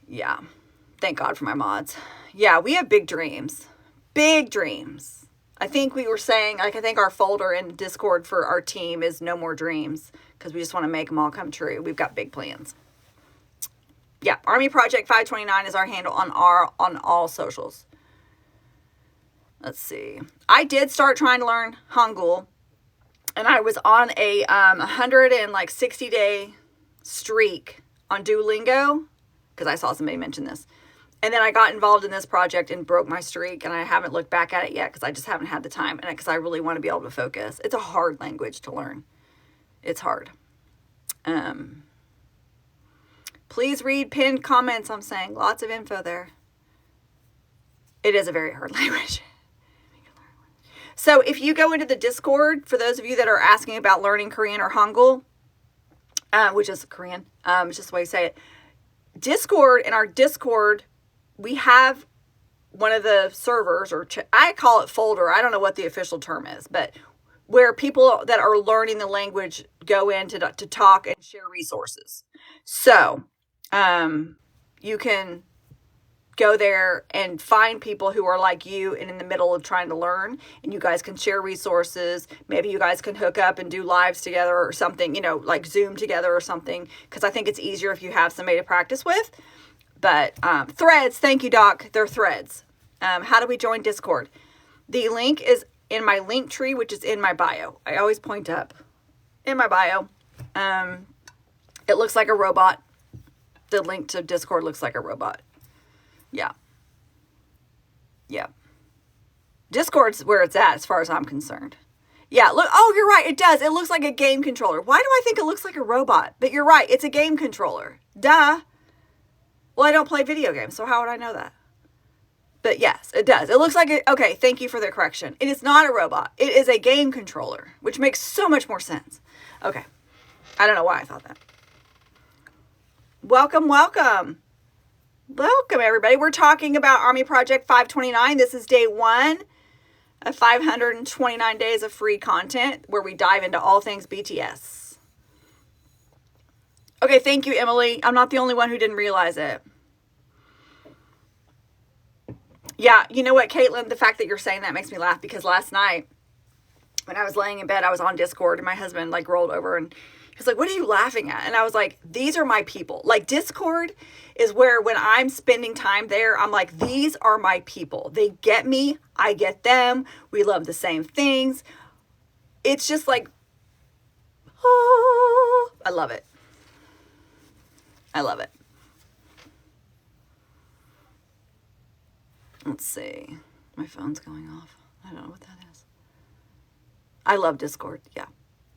Yeah. Thank God for my mods. Yeah, we have big dreams. Big dreams. I think we were saying, like, I think our folder in Discord for our team is no more dreams, because we just want to make them all come true. We've got big plans. Yeah, Army Project 529 is our handle on all socials. Let's see. I did start trying to learn Hangul, and I was on a 160-day streak on Duolingo, because I saw somebody mention this. And then I got involved in this project and broke my streak, and I haven't looked back at it yet because I just haven't had the time, and because I really want to be able to focus. It's a hard language to learn. It's hard. Please read pinned comments. I'm saying lots of info there. It is a very hard language. So if you go into the Discord, for those of you that are asking about learning Korean or Hangul, which is Korean, it's just the way you say it. Discord, in our Discord, we have one of the servers, or I call it folder. I don't know what the official term is, but where people that are learning the language go in to talk and share resources. So you can go there and find people who are like you and in the middle of trying to learn, and you guys can share resources. Maybe you guys can hook up and do lives together or something, like Zoom together or something, because I think it's easier if you have somebody to practice with. But threads, thank you, Doc. They're threads. How do we join Discord? The link is in my link tree, which is in my bio. I always point up in my bio. It looks like a robot. The link to Discord looks like a robot. Yeah. Discord's where it's at as far as I'm concerned. Yeah, look. Oh, you're right. It does. It looks like a game controller. Why do I think it looks like a robot? But you're right. It's a game controller. Duh. Well, I don't play video games, so how would I know that? But yes, it does. It looks like it. Okay, thank you for the correction. It is not a robot. It is a game controller, which makes so much more sense. Okay. I don't know why I thought that. Welcome, welcome. Welcome, everybody. We're talking about Army Project 529. This is day 1 of 529 days of free content where we dive into all things BTS. Okay, thank you, Emily. I'm not the only one who didn't realize it. Yeah, you know what, Caitlin? The fact that you're saying that makes me laugh, because last night when I was laying in bed, I was on Discord and my husband rolled over and he was like, "What are you laughing at?" And I was like, "These are my people." Discord is where when I'm spending time there, I'm like, these are my people. They get me. I get them. We love the same things. It's just oh, I love it. I love it. Let's see. My phone's going off. I don't know what that is. I love Discord. Yeah.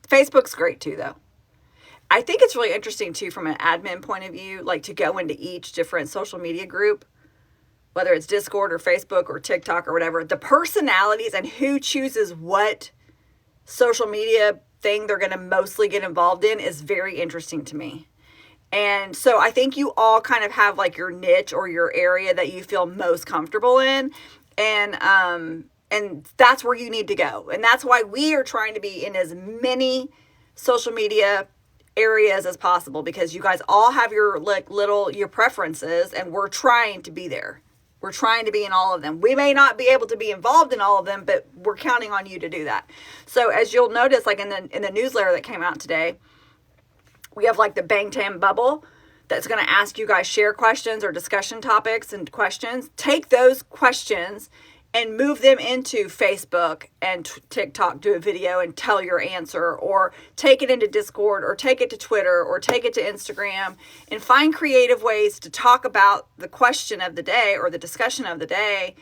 Facebook's great too, though. I think it's really interesting too from an admin point of view, to go into each different social media group, whether it's Discord or Facebook or TikTok or whatever, the personalities and who chooses what social media thing they're going to mostly get involved in is very interesting to me. And so I think you all kind of have your niche or your area that you feel most comfortable in. And that's where you need to go. And that's why we are trying to be in as many social media areas as possible, because you guys all have your your preferences, and we're trying to be there. We're trying to be in all of them. We may not be able to be involved in all of them, but we're counting on you to do that. So as you'll notice, in the newsletter that came out today, we have the Bang Tam bubble that's going to ask you guys share questions or discussion topics and questions. Take those questions and move them into Facebook and TikTok, do a video and tell your answer, or take it into Discord, or take it to Twitter, or take it to Instagram, and find creative ways to talk about the question of the day or the discussion of the day.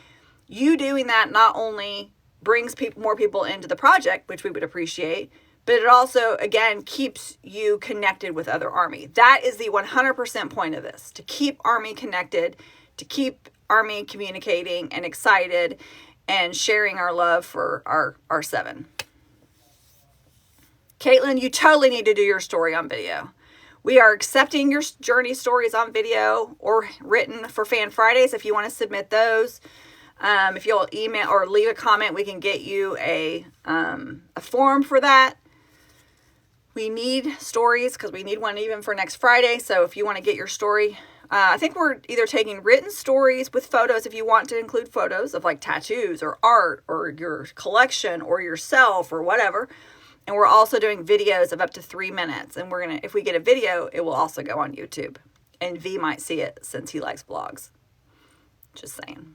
You doing that not only brings more people into the project, which we would appreciate, but it also, again, keeps you connected with other Army. That is the 100% point of this, to keep Army connected, to keep Army communicating and excited and sharing our love for our 7. Caitlin, you totally need to do your story on video. We are accepting your journey stories on video or written for Fan Fridays if you want to submit those. If you'll email or leave a comment, we can get you a form for that. We need stories because we need one even for next Friday. So if you want to get your story, I think we're either taking written stories with photos if you want to include photos of tattoos or art or your collection or yourself or whatever. And we're also doing videos of up to 3 minutes. And if we get a video, it will also go on YouTube. And V might see it since he likes vlogs. Just saying.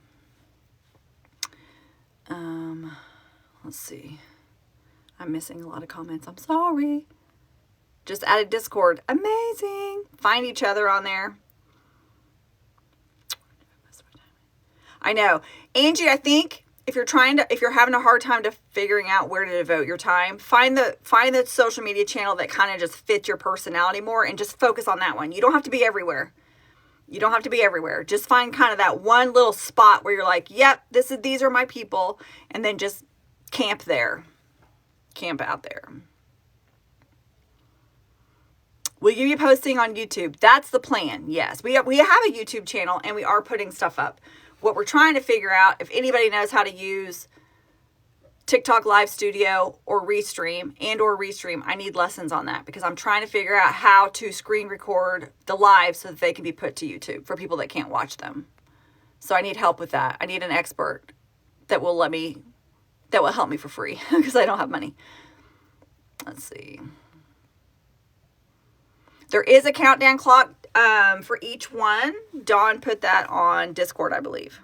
Let's see. I'm missing a lot of comments. I'm sorry. Just added Discord. Amazing. Find each other on there. I know. Angie, I think if you're having a hard time figuring out where to devote your time, find the social media channel that kind of just fits your personality more and just focus on that one. You don't have to be everywhere. Just find kind of that one little spot where you're like, yep, these are my people, and then just camp there. Camp out there. Will you be posting on YouTube? That's the plan. Yes, we have a YouTube channel and we are putting stuff up. what we're trying to figure out, if anybody knows how to use TikTok Live Studio or Restream, I need lessons on that, because I'm trying to figure out how to screen record the live so that they can be put to YouTube for people that can't watch them. So I need help with that. I need an expert that will help me for free, because I don't have money. Let's see. There is a countdown clock for each one. Dawn put that on Discord, I believe.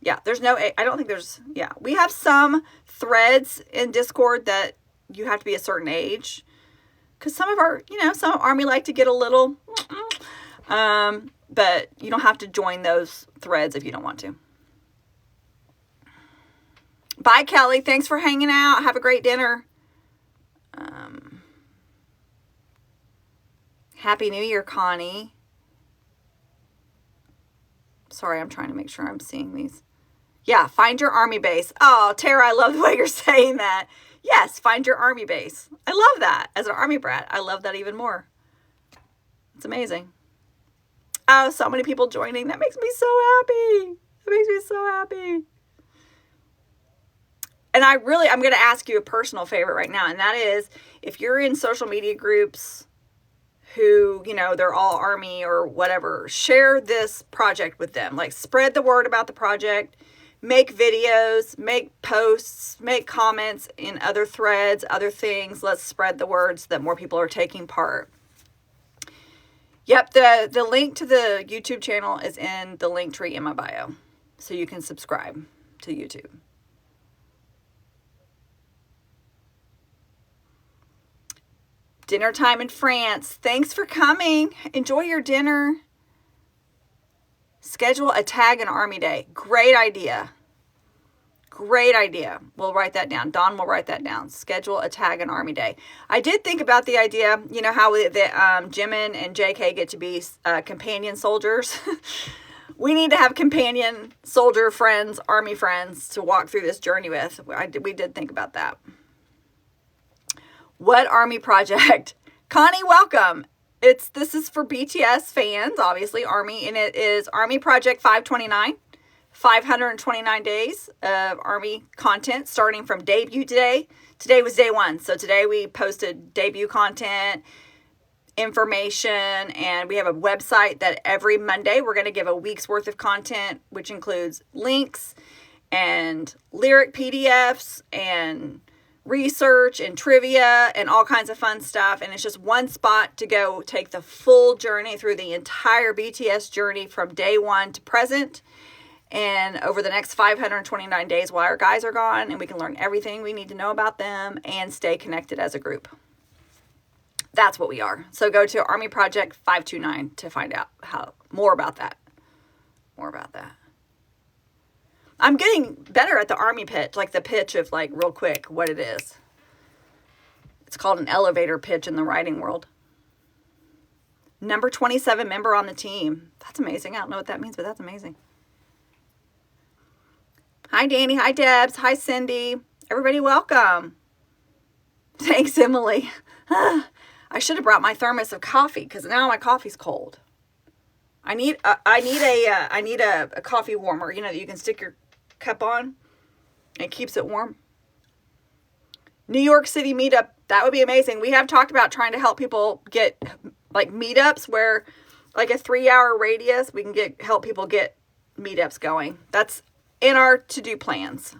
Yeah, we have some threads in Discord that you have to be a certain age, because some of Army like to get a little, but you don't have to join those threads if you don't want to. Bye, Kelly. Thanks for hanging out. Have a great dinner. Happy New Year, Connie. Sorry, I'm trying to make sure I'm seeing these. Yeah, find your Army base. Oh, Tara, I love the way you're saying that. Yes, find your Army base. I love that. As an Army brat, I love that even more. It's amazing. Oh, so many people joining. That makes me so happy. And I'm going to ask you a personal favor right now, and that is, if you're in social media groups who, they're all Army or whatever, share this project with them. Like, spread the word about the project. Make videos, make posts, make comments in other threads, other things. Let's spread the word so that more people are taking part. Yep, the link to the YouTube channel is in the link tree in my bio, so you can subscribe to YouTube. Dinner time in France. Thanks for coming. Enjoy your dinner. Schedule a tag and Army day. Great idea. We'll write that down. Dawn will write that down. Schedule a tag and Army day. I did think about the idea, how Jimin and JK get to be companion soldiers. We need to have companion soldier friends, Army friends to walk through this journey with. We did think about that. What Army project? Connie, welcome. This is for BTS fans, obviously, Army, and it is Army Project 529, 529 days of Army content starting from debut today. Today was day one, so today we posted debut content, information, and we have a website that every Monday we're going to give a week's worth of content, which includes links and lyric PDFs and research and trivia and all kinds of fun stuff. And it's just one spot to go take the full journey through the entire BTS journey from day one to present, and over the next 529 days while our guys are gone, and we can learn everything we need to know about them and stay connected as a group. That's what we are. So go to Army Project 529 to find out more about that. I'm getting better at the Army pitch, like the pitch of real quick what it is. It's called an elevator pitch in the writing world. Number 27 member on the team. That's amazing. I don't know what that means, but that's amazing. Hi, Danny. Hi, Debs. Hi, Cindy. Everybody, welcome. Thanks, Emily. I should have brought my thermos of coffee, because now my coffee's cold. I need a coffee warmer, that you can stick your cup on. It keeps it warm. New York City meetup. That would be amazing. We have talked about trying to help people get meetups where a 3-hour radius, we can help people get meetups going. That's in our to-do plans.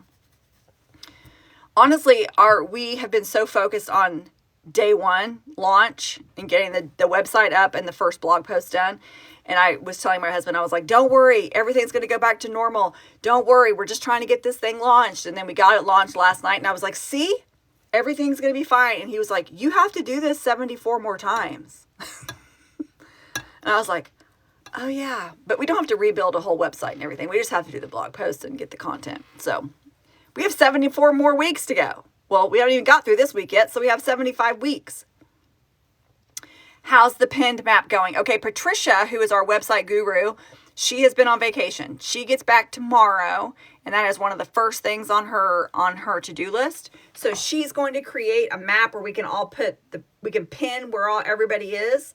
Honestly, we have been so focused on day one launch and getting the website up and the first blog post done. And I was telling my husband, I was like, don't worry, everything's going to go back to normal. Don't worry, we're just trying to get this thing launched. And then we got it launched last night, and I was like, see, everything's going to be fine. And he was like, you have to do this 74 more times. And I was like, oh yeah, but we don't have to rebuild a whole website and everything. We just have to do the blog post and get the content. So we have 74 more weeks to go. Well, we haven't even got through this week yet, so we have 75 weeks. How's the pinned map going? Okay, Patricia, who is our website guru, she has been on vacation. She gets back tomorrow, and that is one of the first things on her to-do list. So she's going to create a map where we can all we can pin where everybody is,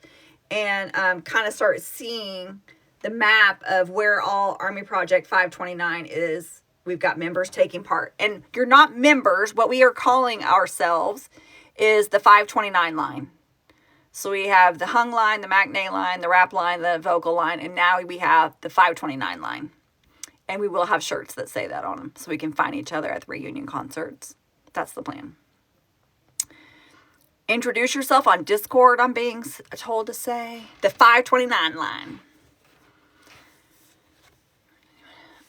and kind of start seeing the map of where all Army Project 529 is. We've got members taking part. And you're not members. What we are calling ourselves is the 529 line. So we have the hung line, the matinee line, the rap line, the vocal line, and now we have the 529 line. And we will have shirts that say that on them so we can find each other at the reunion concerts. That's the plan. Introduce yourself on Discord, I'm being told to say. The 529 line.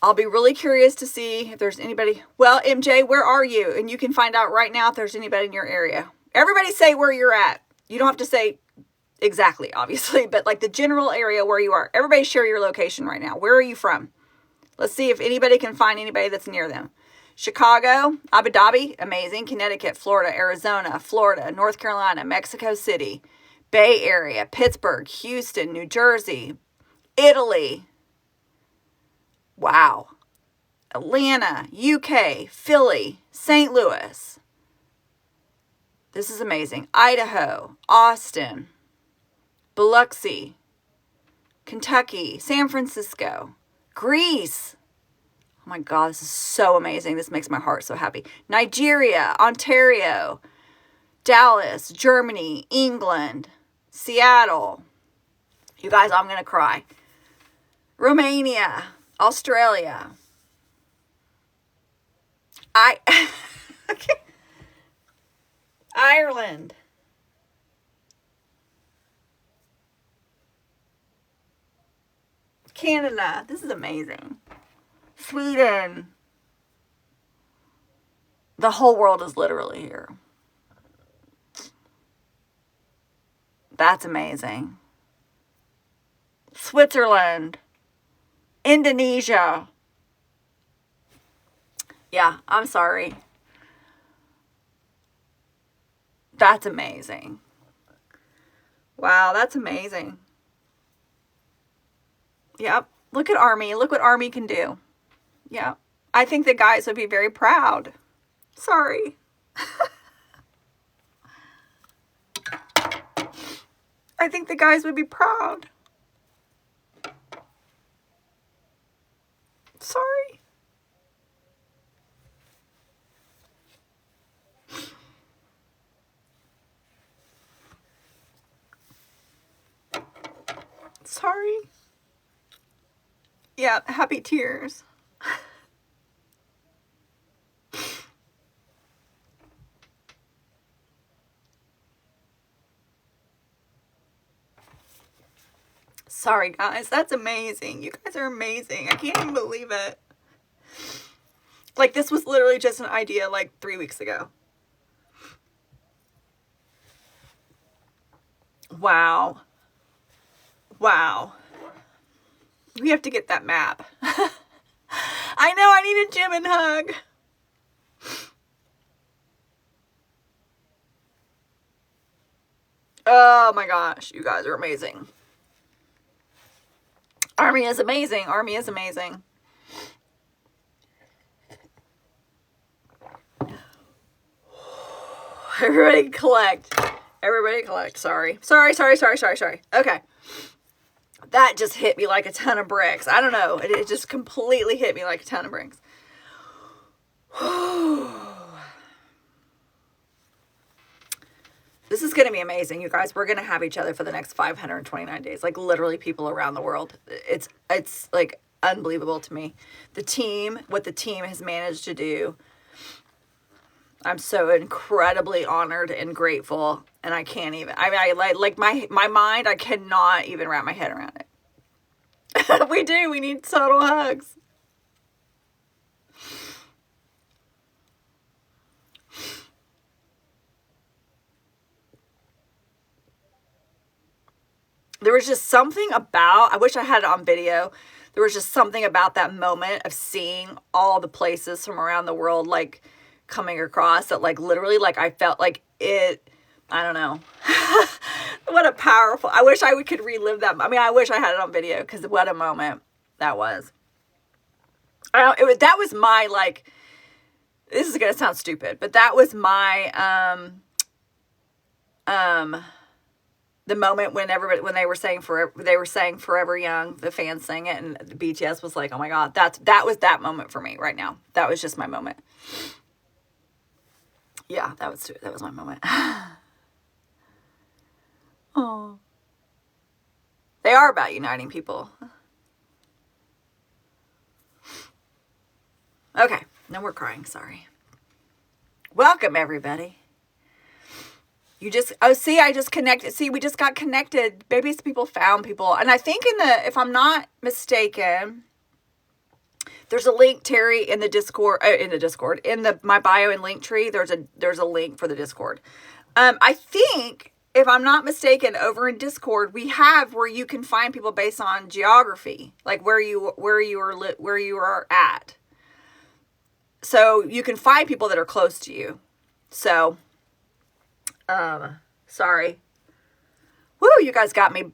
I'll be really curious to see if there's anybody. Well, MJ, where are you? And you can find out right now if there's anybody in your area. Everybody say where you're at. You don't have to say exactly, obviously, but like the general area where you are. Everybody share your location right now. Where are you from? Let's see if anybody can find anybody that's near them. Chicago, Abu Dhabi, amazing. Connecticut, Florida, Arizona, Florida, North Carolina, Mexico City, Bay Area, Pittsburgh, Houston, New Jersey, Italy. Wow. Atlanta, UK, Philly, St. Louis. This is amazing. Idaho, Austin, Biloxi, Kentucky, San Francisco, Greece. Oh my God, this is so amazing. This makes my heart so happy. Nigeria, Ontario, Dallas, Germany, England, Seattle. You guys, I'm going to cry. Romania, Australia. Ireland. Canada. This is amazing. Sweden. The whole world is literally here. That's amazing. Switzerland. Indonesia. Yeah, I'm sorry. That's amazing. Wow, that's amazing. Yep. Look at Army. Look what Army can do. Yeah. I think the guys would be very proud. Sorry. I think the guys would be proud. Sorry. Sorry. Yeah, happy tears. Sorry, guys. That's amazing. You guys are amazing. I can't even believe it. Like, this was literally just an idea like 3 weeks ago. Wow. Wow. We have to get that map. I know, I need a gym and hug. Oh my gosh, you guys are amazing. Army is amazing. Army is amazing. Everybody collect. Everybody collect. Sorry. Sorry. Okay. That just hit me like a ton of bricks. I don't know. It just completely hit me like a ton of bricks. This is going to be amazing, you guys. We're going to have each other for the next 529 days. Like, literally people around the world. It's like unbelievable to me. The team, what the team has managed to do. I'm so incredibly honored and grateful. And I can't even, I like my mind, I cannot even wrap my head around it. We do. We need total hugs. There was just something about, I wish I had it on video. There was just something about that moment of seeing all the places from around the world, like, coming across that, like, literally, like, I felt like it, I don't know. What a powerful, I wish I could relive that. I mean, I wish I had it on video, because what a moment that was. That was my, like, this is going to sound stupid, but that was my, the moment when they were saying Forever Young, the fans sang it, and BTS was like, oh my God, that was that moment for me right now. That was just my moment. Yeah, that was my moment. Oh, they are about uniting people. Okay, no more crying. Sorry. Welcome, everybody. I just connected. See, we just got connected. Maybe it's people found people. And I think if I'm not mistaken, there's a link, Terry, in the Discord, in my bio and link tree, there's a link for the Discord. I think, if I'm not mistaken, over in Discord, we have where you can find people based on geography, like where you are at. So you can find people that are close to you. So, sorry. Woo, you guys got me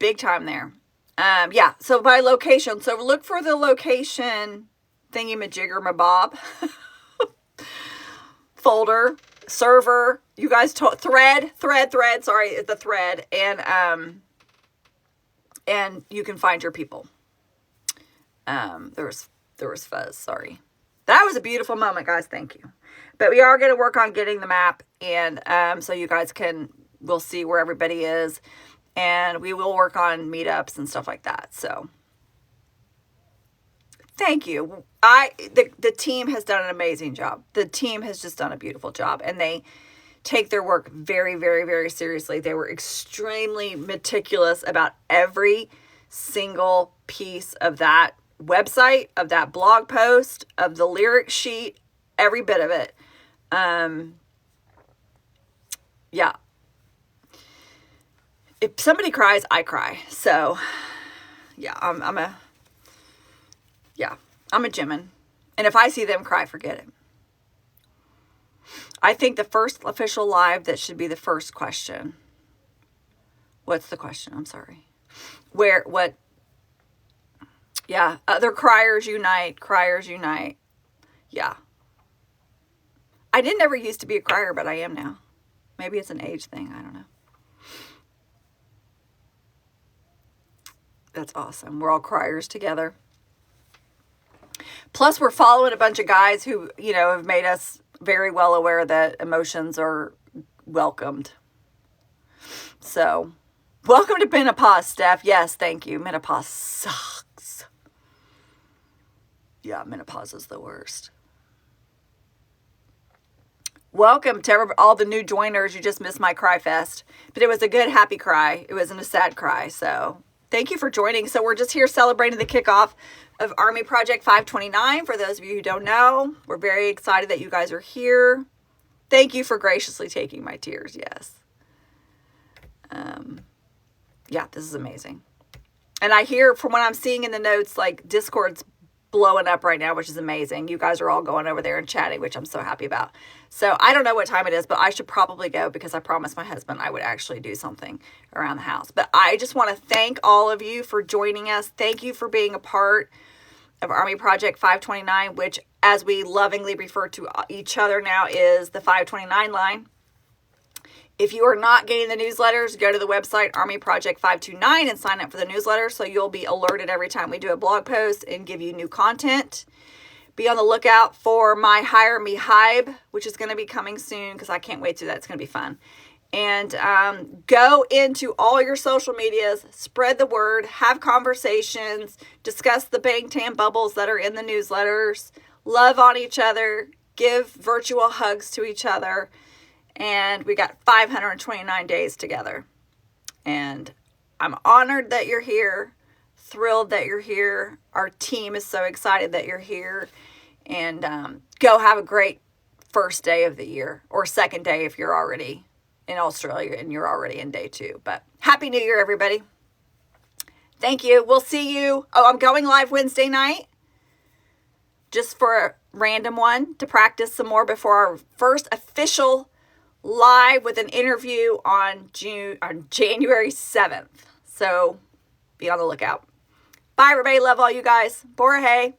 big time there. Yeah, so by location. So look for the location thingy-majigger-mabob folder, server. You guys thread, sorry, the thread. And you can find your people. There was fuzz, sorry. That was a beautiful moment, guys. Thank you. But we are going to work on getting the map, and so you guys we'll see where everybody is, and we will work on meetups and stuff like that. So thank you. The team has done an amazing job. The team has just done a beautiful job, and they take their work very, very, very seriously. They were extremely meticulous about every single piece of that website, of that blog post, of the lyric sheet, every bit of it. Yeah. If somebody cries, I cry. So yeah, I'm a Jimin. And if I see them cry, forget it. I think the first official live, that should be the first question. What's the question? I'm sorry. Yeah, other criers unite. Yeah. I didn't ever used to be a crier, but I am now. Maybe it's an age thing. I don't know. That's awesome. We're all criers together. Plus, we're following a bunch of guys who, have made us very well aware that emotions are welcomed. So, welcome to menopause, Steph. Yes, thank you. Menopause sucks. Yeah, menopause is the worst. Welcome to all the new joiners. You just missed my cry fest. But it was a good, happy cry. It wasn't a sad cry. So thank you for joining. So we're just here celebrating the kickoff of Army Project 529. For those of you who don't know, we're very excited that you guys are here. Thank you for graciously taking my tears. Yes. Yeah, this is amazing. And I hear from what I'm seeing in the notes, like Discord's blowing up right now, which is amazing. You guys are all going over there and chatting, which I'm so happy about. So I don't know what time it is, but I should probably go because I promised my husband I would actually do something around the house. But I just want to thank all of you for joining us. Thank you for being a part of Army Project 529, which, as we lovingly refer to each other now, is the 529 line. If you are not getting the newsletters, go to the website Army Project 529 and sign up for the newsletter so you'll be alerted every time we do a blog post and give you new content. Be on the lookout for my Hire Me Hybe, which is going to be coming soon because I can't wait to that. It's going to be fun. And go into all your social medias, spread the word, have conversations, discuss the Bangtan bubbles that are in the newsletters, love on each other, give virtual hugs to each other. And we got 529 days together. And I'm honored that you're here, thrilled that you're here. Our team is so excited that you're here. And go have a great first day of the year, or second day if you're already in Australia and you're already in day 2. But Happy New Year, everybody. Thank you. We'll see you. Oh, I'm going live Wednesday night, just for a random one, to practice some more before our first official live with an interview on January 7th. So be on the lookout. Bye, everybody. Love all you guys. Bora hey.